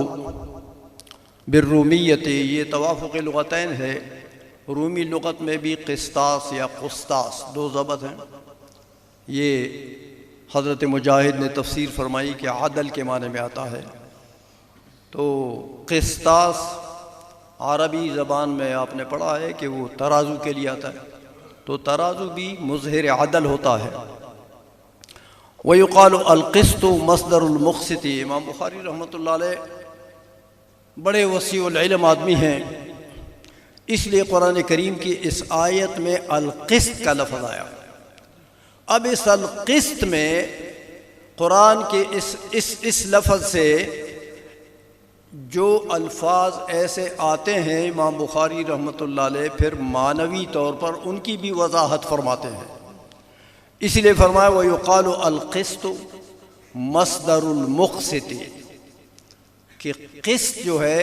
بالرومیت، یہ توافق لغتین ہے. رومی لغت میں بھی قسطاس یا قسطاس دو ضبط ہیں. یہ حضرت مجاہد نے تفسیر فرمائی کہ عدل کے معنی میں آتا ہے. تو قسطاس عربی زبان میں آپ نے پڑھا ہے کہ وہ ترازو کے لیے آتا ہے. تو ترازو بھی مظہر عدل ہوتا ہے. وَيُقَالُ الْقِسْطُ مصدر المقسط. امام بخاری رحمۃ اللہ علیہ بڑے وسیع العلم آدمی ہیں، اس لیے قرآن کریم کی اس آیت میں القسط کا لفظ آیا۔ اب اس القسط میں قرآن کے اس لفظ سے جو الفاظ ایسے آتے ہیں امام بخاری رحمۃ اللہ علیہ پھر معنوی طور پر ان کی بھی وضاحت فرماتے ہیں۔ اسی لیے فرمایا وَيُقَالُ الْقِسْطُ مصدر المقسط، کہ قسط جو ہے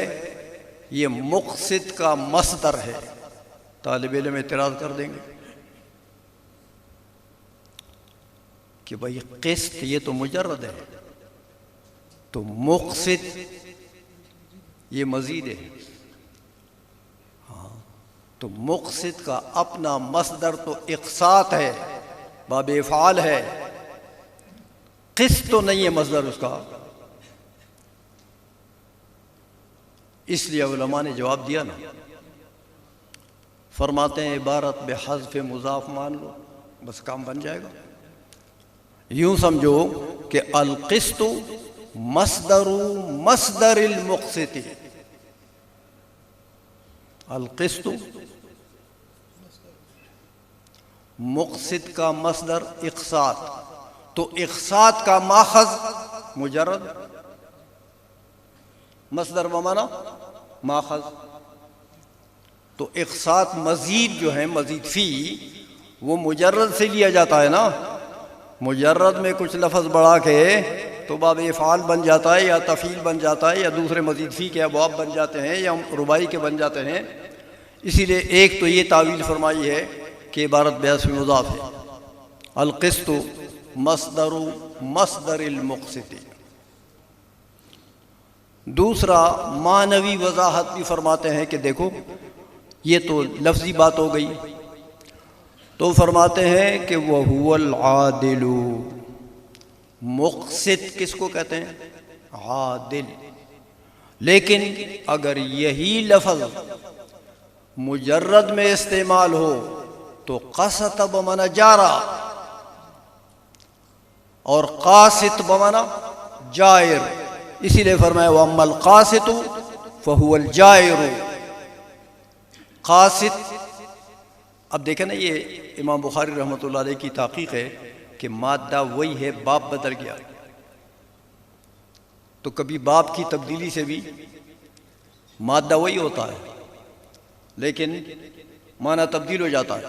یہ مقسط کا مصدر ہے۔ طالب علم اعتراض کر دیں گے کہ بھائی قسط یہ تو مجرد ہے، تو مقسط یہ مزید ہے۔ ہاں، تو مقسط کا اپنا مصدر تو اقساط ہے، باب افعال ہے، قسط تو نہیں ہے مصدر اس کا۔ اس لیے علماء نے جواب دیا نا، فرماتے ہیں عبارت بحذف مضاف مان لو، بس کام بن جائے گا۔ یوں سمجھو کہ القسط مصدر المقسط، القسط مقسط کا مصدر اقساط، تو اقساط کا ماخذ مجرد، مصدر بمانا ماخذ، تو اقساط مزید جو ہے مزید فی وہ مجرد سے لیا جاتا ہے نا۔ مجرد میں کچھ لفظ بڑھا کے تو باب افعال بن جاتا ہے، یا تفعیل بن جاتا ہے، یا دوسرے مزید فی کے ابواب بن جاتے ہیں، یا رباعی کے بن جاتے ہیں۔ اسی لیے ایک تو یہ تعویل فرمائی ہے کہ عبارت بحذف مضاف ہے، القسط مصدر المقسط۔ دوسرا معنوی وضاحت بھی فرماتے ہیں کہ دیکھو یہ تو لفظی بات ہو گئی، تو فرماتے ہیں کہ وَهُوَ الْعَادِلُ، مقسط کس کو کہتے ہیں؟ عادل۔ لیکن اگر یہی لفظ مجرد میں استعمال ہو تو قسط بمعنی جارا اور قاسط بمعنی جائر۔ اسی لیے فرمایا وَأَمَّا الْقَاسِطُ فَهُوَ الْجَائِرُ۔ قاسط، اب دیکھیں نا، یہ امام بخاری رحمۃ اللہ علیہ کی تحقیق ہے کہ مادہ وہی ہے، باب بدل گیا، تو کبھی باب کی تبدیلی سے بھی مادہ وہی ہوتا ہے لیکن معنی تبدیل ہو جاتا ہے۔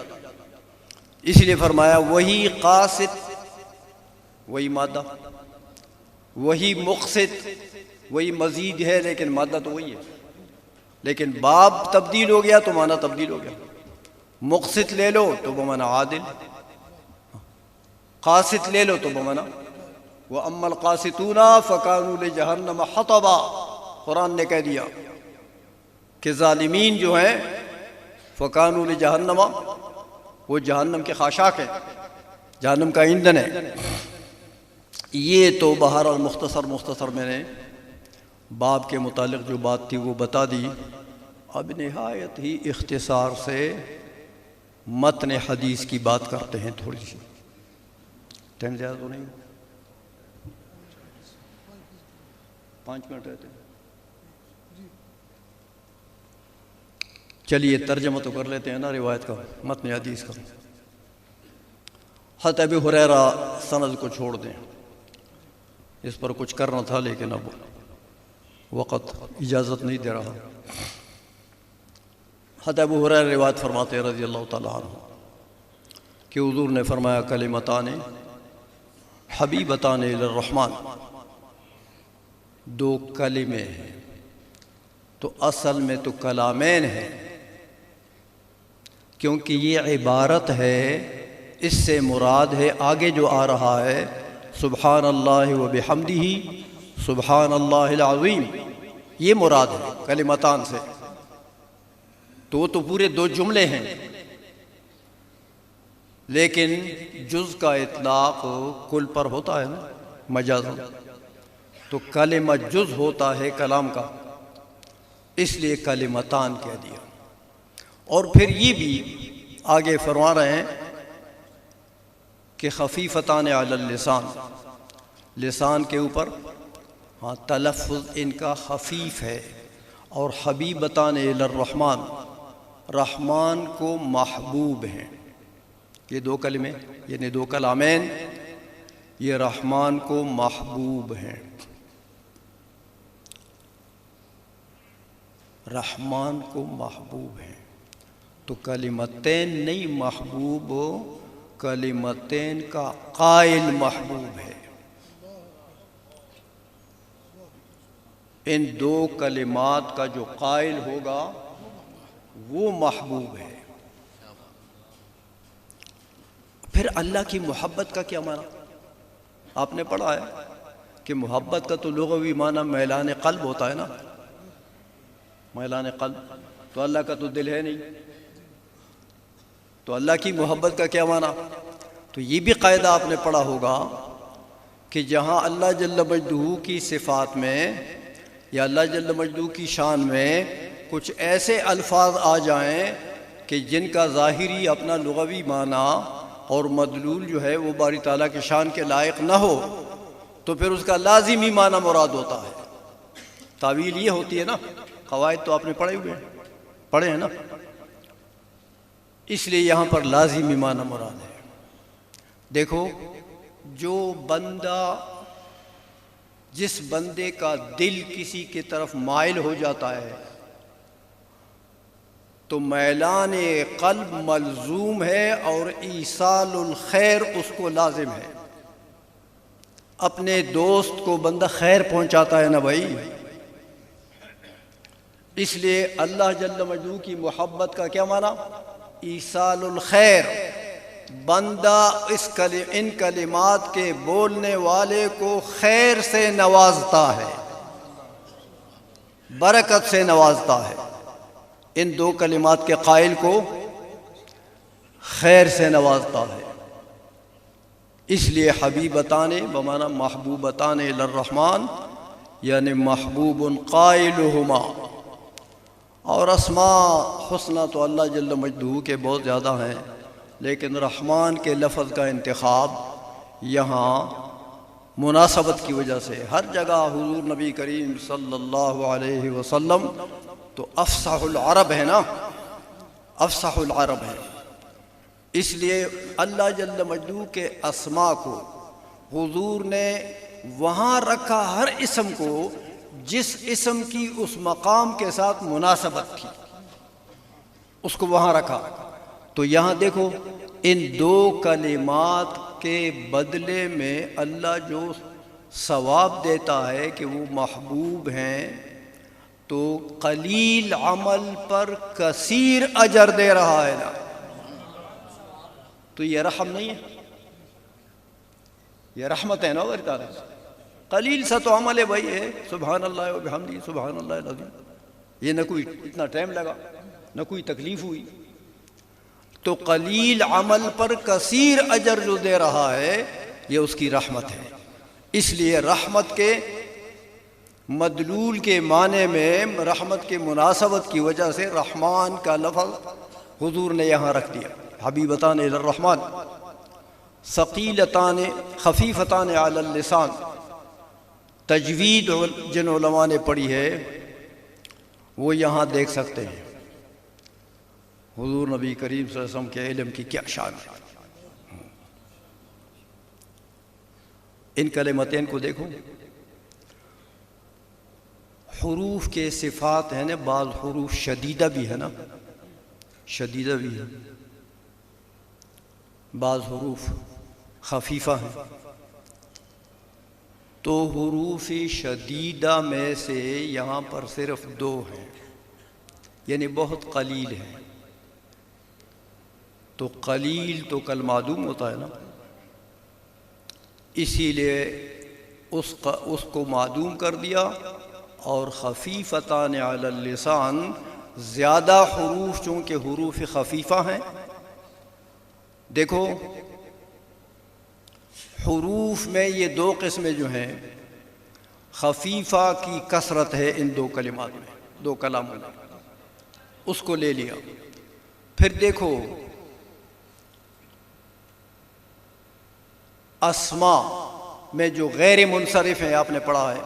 اس لیے فرمایا وہی قاسط وہی مادہ، وہی مقسط وہی مزید ہے، لیکن مادہ تو وہی ہے، لیکن باب تبدیل ہو گیا تو معنی تبدیل ہو گیا۔ مقسط لے لو تو بمعنی عادل، قاسط لے لو تو بمعنی وَأَمَّا الْقَاسِطُونَ فَكَانُوا لِجَهَنَّمَ حَطَبًا۔ قرآن نے کہہ دیا کہ ظالمین جو ہیں فَكَانُوا لِجَهَنَّمَ، وہ جہنم کے خاشاک ہیں، جہنم کا ایندھن ہے۔ یہ تو بہرحال مختصر میں نے باب کے متعلق جو بات تھی وہ بتا دی۔ اب نہایت ہی اختصار سے متن حدیث کی بات کرتے ہیں تھوڑی سی۔ ٹائم زیادہ تو نہیں، 5 منٹ رہتے ہیں۔ چلیے ترجمہ تو کر لیتے ہیں نا روایت کا، متن حدیث کا۔ حضرت ابی ہریرہ سند کو چھوڑ دیں، اس پر کچھ کرنا تھا لیکن اب وقت اجازت نہیں دے رہا۔ حضرت ابو ہریرہ روایت فرماتے ہیں رضی اللہ تعالیٰ عنہ کہ حضور نے فرمایا کلمتان حبیبتان الی الرحمن، 2 کلمے ہیں، تو اصل میں تو کلامین ہیں، کیونکہ یہ عبارت ہے، اس سے مراد ہے آگے جو آ رہا ہے سبحان اللہ و بحمدہ سبحان اللہ العظیم، یہ مراد ہے کلمتان سے، تو وہ تو پورے 2 جملے ہیں، لیکن جز کا اطلاق کل پر ہوتا ہے نا مجازاً، تو کلمہ جز ہوتا ہے کلام کا، اس لیے کلمتان کہہ دیا۔ اور پھر یہ بھی آگے فرما رہے ہیں کہ خفیفتان علی اللسان، لسان کے اوپر ہاں تلفظ ان کا خفیف ہے، اور حبیبتان الی الرحمن، رحمان کو محبوب ہیں. یہ دو کلمے یعنی دو کلامین یہ رحمان کو محبوب ہیں. رحمان کو محبوب ہیں تو کلمتین نہیں محبوب، کلمتین کا قائل محبوب ہے. ان دو کلمات کا جو قائل ہوگا وہ محبوب ہے. پھر اللہ کی محبت کا کیا معنی؟ آپ نے پڑھا ہے کہ محبت کا تو لغوی معنی میلان قلب ہوتا ہے نا، میلان قلب. تو اللہ کا تو دل ہے نہیں، تو اللہ کی محبت کا کیا معنی؟ تو یہ بھی قاعدہ آپ نے پڑھا ہوگا کہ جہاں اللہ جل مجدہ کی صفات میں یا اللہ جل مجدہ کی شان میں کچھ ایسے الفاظ آ جائیں کہ جن کا ظاہری اپنا لغوی معنی اور مدلول جو ہے وہ باری تعالیٰ کی شان کے لائق نہ ہو، تو پھر اس کا لازمی معنی مراد ہوتا ہے. تعویل یہ ہوتی ہے نا، قواعد تو آپ نے پڑھے ہیں نا، اس لیے یہاں پر لازمی معنی مراد ہے. دیکھو جو بندہ، جس بندے کا دل کسی کی طرف مائل ہو جاتا ہے تو میلان قلب ملزوم ہے اور ایصال الخیر اس کو لازم ہے. اپنے دوست کو بندہ خیر پہنچاتا ہے نا بھائی، اس لیے اللہ جل مجدہ کی محبت کا کیا معنی؟ ایصال الخیر. بندہ ان کلمات کے بولنے والے کو خیر سے نوازتا ہے، برکت سے نوازتا ہے. ان دو کلمات کے قائل کو خیر سے نوازتا ہے. اس لیے حبیبتان بمعنی محبوبتان الی الرحمن یعنی محبوب قائلہما. اور اسماء حسنہ تو اللہ جل مجدہ کے بہت زیادہ ہیں، لیکن رحمان کے لفظ کا انتخاب یہاں مناسبت کی وجہ سے ہر جگہ حضور نبی کریم صلی اللہ علیہ وسلم تو افصح العرب ہے نا، افصح العرب ہے. اس لیے اللہ جل مجدہ کے اسماء کو حضور نے وہاں رکھا، ہر اسم کو جس اسم کی اس مقام کے ساتھ مناسبت تھی اس کو وہاں رکھا. تو یہاں دیکھو ان دو کلمات کے بدلے میں اللہ جو ثواب دیتا ہے کہ وہ محبوب ہیں، تو قلیل عمل پر کثیر اجر دے رہا ہے نا. تو یہ رحم نہیں ہے، یہ رحمت ہے نا اللہ تعالیٰ. قلیل سا تو عمل ہے بھائی، ہے سبحان اللہ و بحمدہ سبحان اللہ العظیم. یہ نہ کوئی اتنا ٹائم لگا، نہ کوئی تکلیف ہوئی. تو قلیل عمل پر کثیر اجر جو دے رہا ہے یہ اس کی رحمت ہے. اس لیے رحمت کے مدلول کے معنی میں رحمت کے مناسبت کی وجہ سے رحمان کا لفظ حضور نے یہاں رکھ دیا. حبیبتان الی الرحمن ثقیلتان خفیفتان علی اللسان. تجوید جن علماء نے پڑھی ہے وہ یہاں دیکھ سکتے ہیں حضور نبی کریم صلی اللہ علیہ وسلم کے علم کی کیا شان ہے. ان کلمتین کو دیکھو، حروف کے صفات ہیں نا، بعض حروف شدیدہ بھی ہے نا، شدیدہ بھی ہے، بعض حروف خفیفہ ہیں. تو حروف شدیدہ میں سے یہاں پر صرف دو ہیں، یعنی بہت قلیل ہیں. تو قلیل تو کل معدوم ہوتا ہے نا، اسی لیے اس کو معدوم کر دیا. اور خفیفتان علی اللسان، زیادہ حروف چونکہ حروف خفیفہ ہیں. دیکھو حروف میں یہ دو قسمیں جو ہیں، خفیفہ کی کثرت ہے ان دو کلمات میں، دو کلاموں میں، اس کو لے لیا. پھر دیکھو اسماء میں جو غیر منصرف ہیں، آپ نے پڑھا ہے،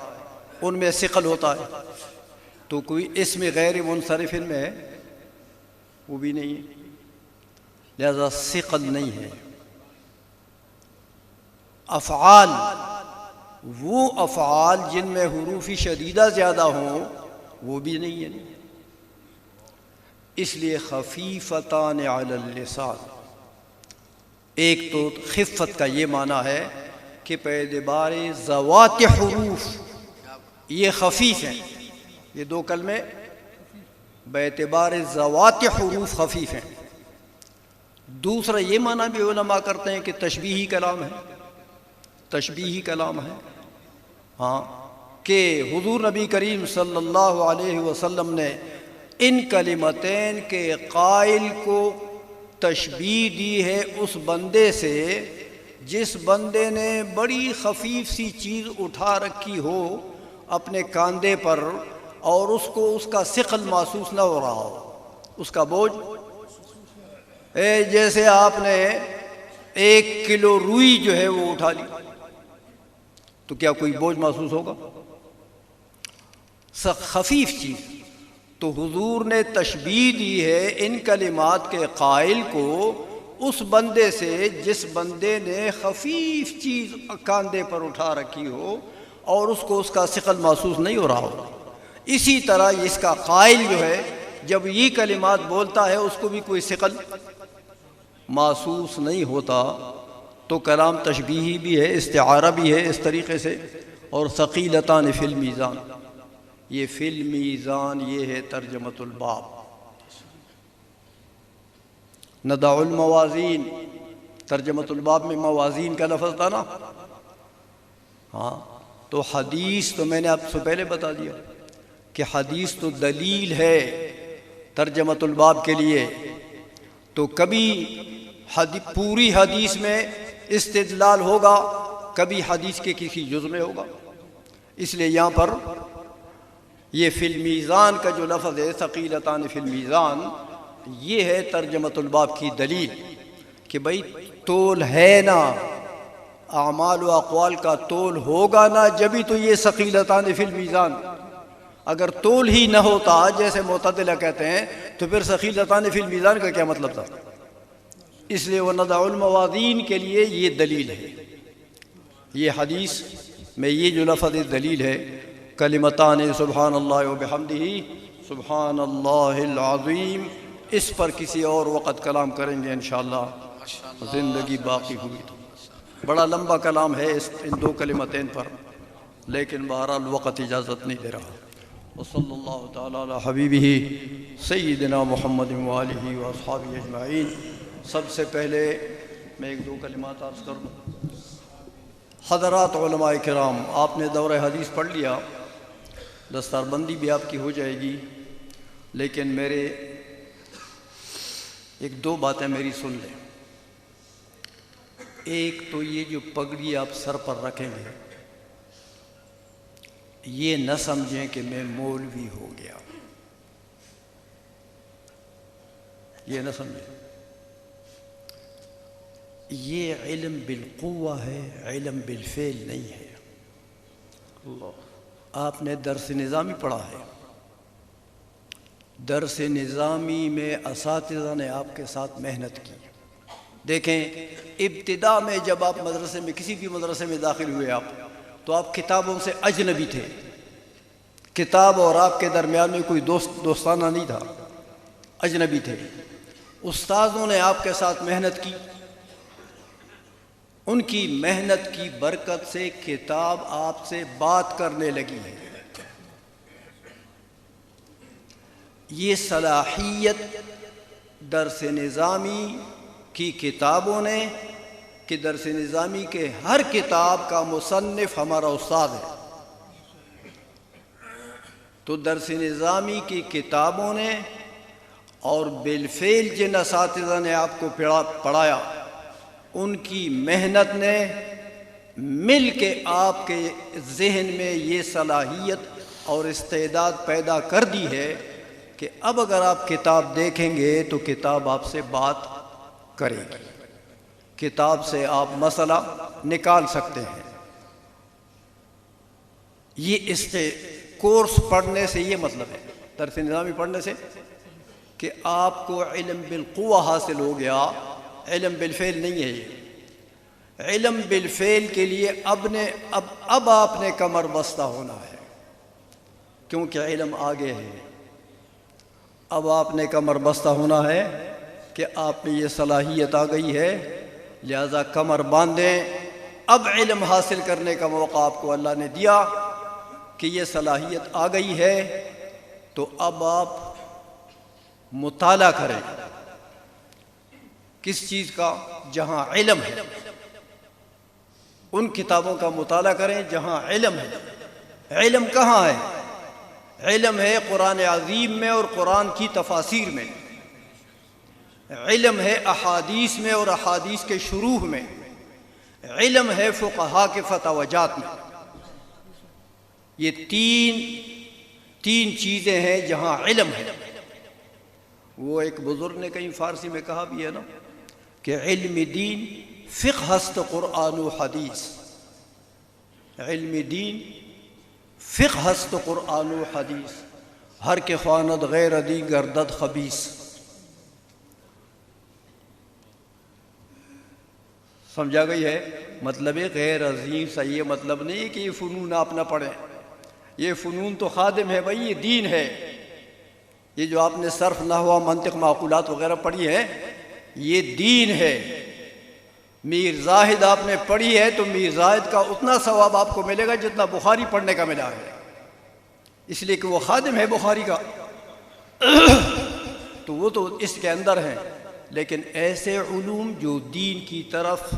ان میں ثقل ہوتا ہے. تو کوئی اسم غیر منصرف ان میں ہے؟ وہ بھی نہیں ہے، لہذا ثقل نہیں ہے۔ افعال، وہ افعال جن میں حروف شدیدہ زیادہ ہوں وہ بھی نہیں ہے۔ اس لیے خفیفتان علی اللسان، ایک تو خفت کا یہ معنی ہے کہ باعتبار ذوات حروف یہ خفیف ہیں، یہ دو کلمے باعتبار ذوات حروف خفیف ہیں۔ دوسرا یہ معنی بھی علماء کرتے ہیں کہ تشبیہی کلام ہے، تشبیہی کلام ہے، ہاں، کہ حضور نبی کریم صلی اللہ علیہ وسلم نے ان کلمتین کے قائل کو تشبیہ دی ہے اس بندے سے جس بندے نے بڑی خفیف سی چیز اٹھا رکھی ہو اپنے کاندھے پر اور اس کو اس کا ثقل محسوس نہ ہو رہا ہو، اس کا بوجھ، جیسے آپ نے 1 کلو روئی جو ہے وہ اٹھا لی تو کیا کوئی بوجھ محسوس ہوگا؟ خفیف چیز۔ تو حضور نے تشبیہ دی ہے ان کلمات کے قائل کو اس بندے سے جس بندے نے خفیف چیز کاندھے پر اٹھا رکھی ہو اور اس کو اس کا ثقل محسوس نہیں ہو رہا ہو۔ اسی طرح اس کا قائل جو ہے جب یہ کلمات بولتا ہے اس کو بھی کوئی ثقل محسوس نہیں ہوتا، تو کلام تشبیہی بھی ہے، استعارہ بھی ہے اس طریقے سے۔ اور ثقیلتان فی المیزان، یہ فی المیزان یہ ہے ترجمۃ الباب۔ ندع الموازین، ترجمۃ الباب میں موازین کا لفظ تھا نا، ہاں، تو حدیث تو میں نے آپ سے پہلے بتا دیا کہ حدیث تو دلیل ہے ترجمۃ الباب کے لیے، تو کبھی پوری حدیث میں استدلال ہوگا، کبھی حدیث کے کسی جز میں ہوگا۔ اس لیے یہاں پر یہ فی المیزان کا جو لفظ ہے ثقیلتان فی المیزان، یہ ہے ترجمۃ الباب کی دلیل کہ بھئی تول ہے نا، اعمال و اقوال کا تول ہوگا نا، جبھی تو یہ ثقیلتان فی المیزان۔ اگر تول ہی نہ ہوتا جیسے معتدلہ کہتے ہیں تو پھر ثقیلتان فی المیزان کا کیا مطلب تھا؟ اس لیے وہ ندع الموازین کے لیے یہ دلیل ہے۔ یہ حدیث میں یہ جو لفظ دلیل ہے، کلمتان سبحان اللہ و بحمدہ سبحان اللہ العظیم، اس پر کسی اور وقت کلام کریں گے انشاءاللہ، زندگی باقی ہوئی تو۔ بڑا لمبا کلام ہے ان دو کلمتین پر، لیکن بہرحال وقت اجازت نہیں دے رہا۔ وصلی اللہ تعالی علی حبیبہ سیدنا محمد وآلہ واصحابہ اجمعین۔ سب سے پہلے میں ایک دو کلمات عرض کر دوں۔ حضرات علماء کرام، آپ نے دورہ حدیث پڑھ لیا، دستار بندی بھی آپ کی ہو جائے گی، لیکن میرے ایک دو باتیں میری سن لیں۔ ایک تو یہ جو پگڑی آپ سر پر رکھیں گے، یہ نہ سمجھیں کہ میں مولوی ہو گیا، یہ نہ سمجھیں۔ یہ علم بالقوہ ہے، علم بالفعل نہیں ہے۔ آپ نے درس نظامی پڑھا ہے، درس نظامی میں اساتذہ نے آپ کے ساتھ محنت کی۔ دیکھیں، ابتدا میں جب آپ مدرسے میں کسی بھی مدرسے میں داخل ہوئے آپ، تو آپ کتابوں سے اجنبی تھے، کتاب اور آپ کے درمیان میں کوئی دوستانہ نہیں تھا، اجنبی تھے۔ استاذوں نے آپ کے ساتھ محنت کی، ان کی محنت کی برکت سے کتاب آپ سے بات کرنے لگی ہے۔ یہ صلاحیت درس نظامی کی کتابوں نے، کہ درس نظامی کے ہر کتاب کا مصنف ہمارا استاد ہے، تو درس نظامی کی کتابوں نے اور بالفعل جن اساتذہ نے آپ کو پڑھایا، ان کی محنت نے مل کے آپ کے ذہن میں یہ صلاحیت اور استعداد پیدا کر دی ہے کہ اب اگر آپ کتاب دیکھیں گے تو کتاب آپ سے بات کرے گی، کتاب سے آپ مسئلہ نکال سکتے ہیں۔ یہ اس سے کورس پڑھنے سے یہ مطلب ہے، درس نظامی پڑھنے سے کہ آپ کو علم بالقوہ حاصل ہو گیا، علم بالفعل نہیں ہے یہ۔ علم بالفعل کے لیے اب آپ نے کمر بستہ ہونا ہے، کیونکہ علم آگے ہے۔ اب آپ نے کمر بستہ ہونا ہے کہ آپ میں یہ صلاحیت آ گئی ہے، لہذا کمر باندھیں۔ اب علم حاصل کرنے کا موقع آپ کو اللہ نے دیا کہ یہ صلاحیت آ گئی ہے، تو اب آپ مطالعہ کریں۔ کس چیز کا؟ جہاں علم ہے، ان کتابوں کا مطالعہ کریں جہاں علم ہے۔ علم کہاں ہے؟ علم ہے قرآن عظیم میں اور قرآن کی تفاسیر میں، علم ہے احادیث میں اور احادیث کے شروح میں، علم ہے فقہا کے فتاوجات میں۔ یہ تین چیزیں ہیں جہاں علم ہے۔ وہ ایک بزرگ نے کہیں فارسی میں کہا بھی ہے نا کہ علم دین فقہ است قرآن و حدیث، علم دین فقہ است قرآن و حدیث، ہر کے خواند غیر دی گردد خبیث۔ سمجھا گئی ہے؟ مطلب غیر عظیم سا یہ مطلب نہیں ہے کہ یہ فنون آپ نہ پڑھیں، یہ فنون تو خادم ہے بھائی، یہ دین ہے۔ یہ جو آپ نے صرف نحو منطق معقولات وغیرہ پڑھی ہے، یہ دین ہے۔ میر زاہد آپ نے پڑھی ہے تو میر زاہد کا اتنا ثواب آپ کو ملے گا جتنا بخاری پڑھنے کا ملا ہے، اس لیے کہ وہ خادم ہے بخاری کا، تو وہ تو اس کے اندر ہیں۔ لیکن ایسے علوم جو دین کی طرف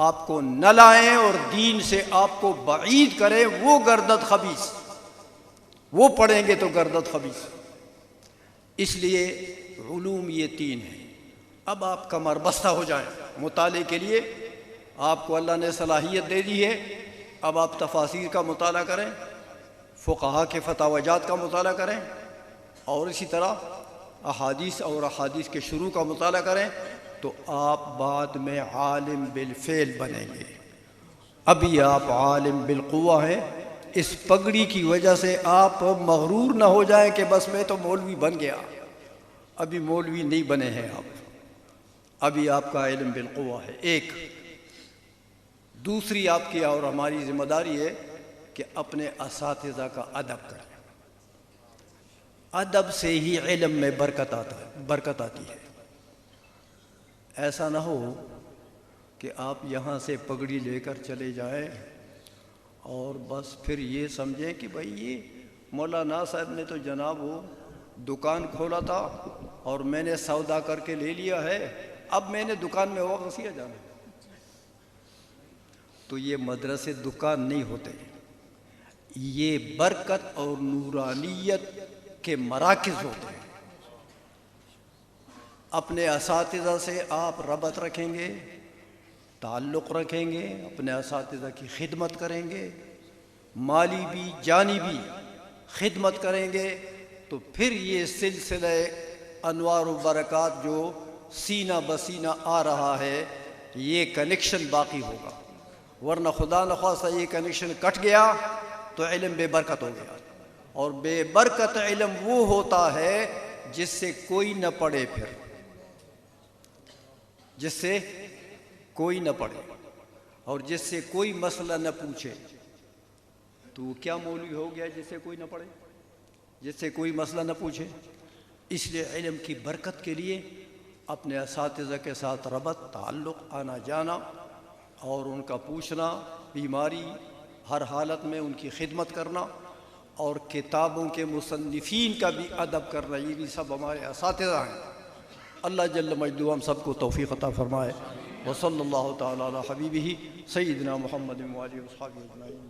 آپ کو نہ لائیں اور دین سے آپ کو بعید کریں، وہ گردد خبیث، وہ پڑھیں گے تو گردد خبیث۔ اس لیے علوم یہ تین ہیں۔ اب آپ کمر بستہ ہو جائیں مطالعے کے لیے، آپ کو اللہ نے صلاحیت دے دی ہے۔ اب آپ تفاسیر کا مطالعہ کریں، فقہا کے فتاوجات کا مطالعہ کریں، اور اسی طرح احادیث اور احادیث کے شروع کا مطالعہ کریں، تو آپ بعد میں عالم بالفعل بنیں گے۔ ابھی آپ عالم بالقوہ ہیں۔ اس پگڑی کی وجہ سے آپ مغرور نہ ہو جائیں کہ بس میں تو مولوی بن گیا۔ ابھی مولوی نہیں بنے ہیں آپ، ابھی آپ کا علم بالقوہ ہے۔ ایک دوسری آپ کی اور ہماری ذمہ داری ہے کہ اپنے اساتذہ کا ادب کریں۔ ادب سے ہی علم میں برکت آتی ہے۔ ایسا نہ ہو کہ آپ یہاں سے پگڑی لے کر چلے جائیں اور بس پھر یہ سمجھیں کہ بھائی یہ مولانا صاحب نے تو جناب وہ دکان کھولا تھا اور میں نے سودا کر کے لے لیا ہے، اب میں نے دکان میں ہوا غسیہ جانا۔ تو یہ مدرسے دکان نہیں ہوتے، یہ برکت اور نورانیت کے مراکز ہوتے ہیں۔ اپنے اساتذہ سے آپ ربط رکھیں گے، تعلق رکھیں گے، اپنے اساتذہ کی خدمت کریں گے، مالی بھی جانی بھی خدمت کریں گے، تو پھر یہ سلسلہ انوار و برکات جو سینہ بسینہ آ رہا ہے، یہ کنیکشن باقی ہوگا۔ ورنہ خدا نخواستہ یہ کنیکشن کٹ گیا تو علم بے برکت ہو گیا، اور بے برکت علم وہ ہوتا ہے جس سے کوئی نہ پڑھے، پھر جس سے کوئی نہ پڑھے اور جس سے کوئی مسئلہ نہ پوچھے، تو وہ کیا مولوی ہو گیا جس سے کوئی نہ پڑھے، جس سے کوئی مسئلہ نہ پوچھے؟ اس لیے علم کی برکت کے لیے اپنے اساتذہ کے ساتھ ربط، تعلق، آنا جانا اور ان کا پوچھنا، بیماری ہر حالت میں ان کی خدمت کرنا، اور کتابوں کے مصنفین کا بھی ادب کرنا، یہ بھی سب ہمارے اساتذہ ہیں۔ اللہ جل مجدہ ہم سب کو توفیق عطا فرمائے۔ وصلی اللہ تعالی علی حبیبہ سیدنا محمد و آلہ و اصحابہ اجمعین۔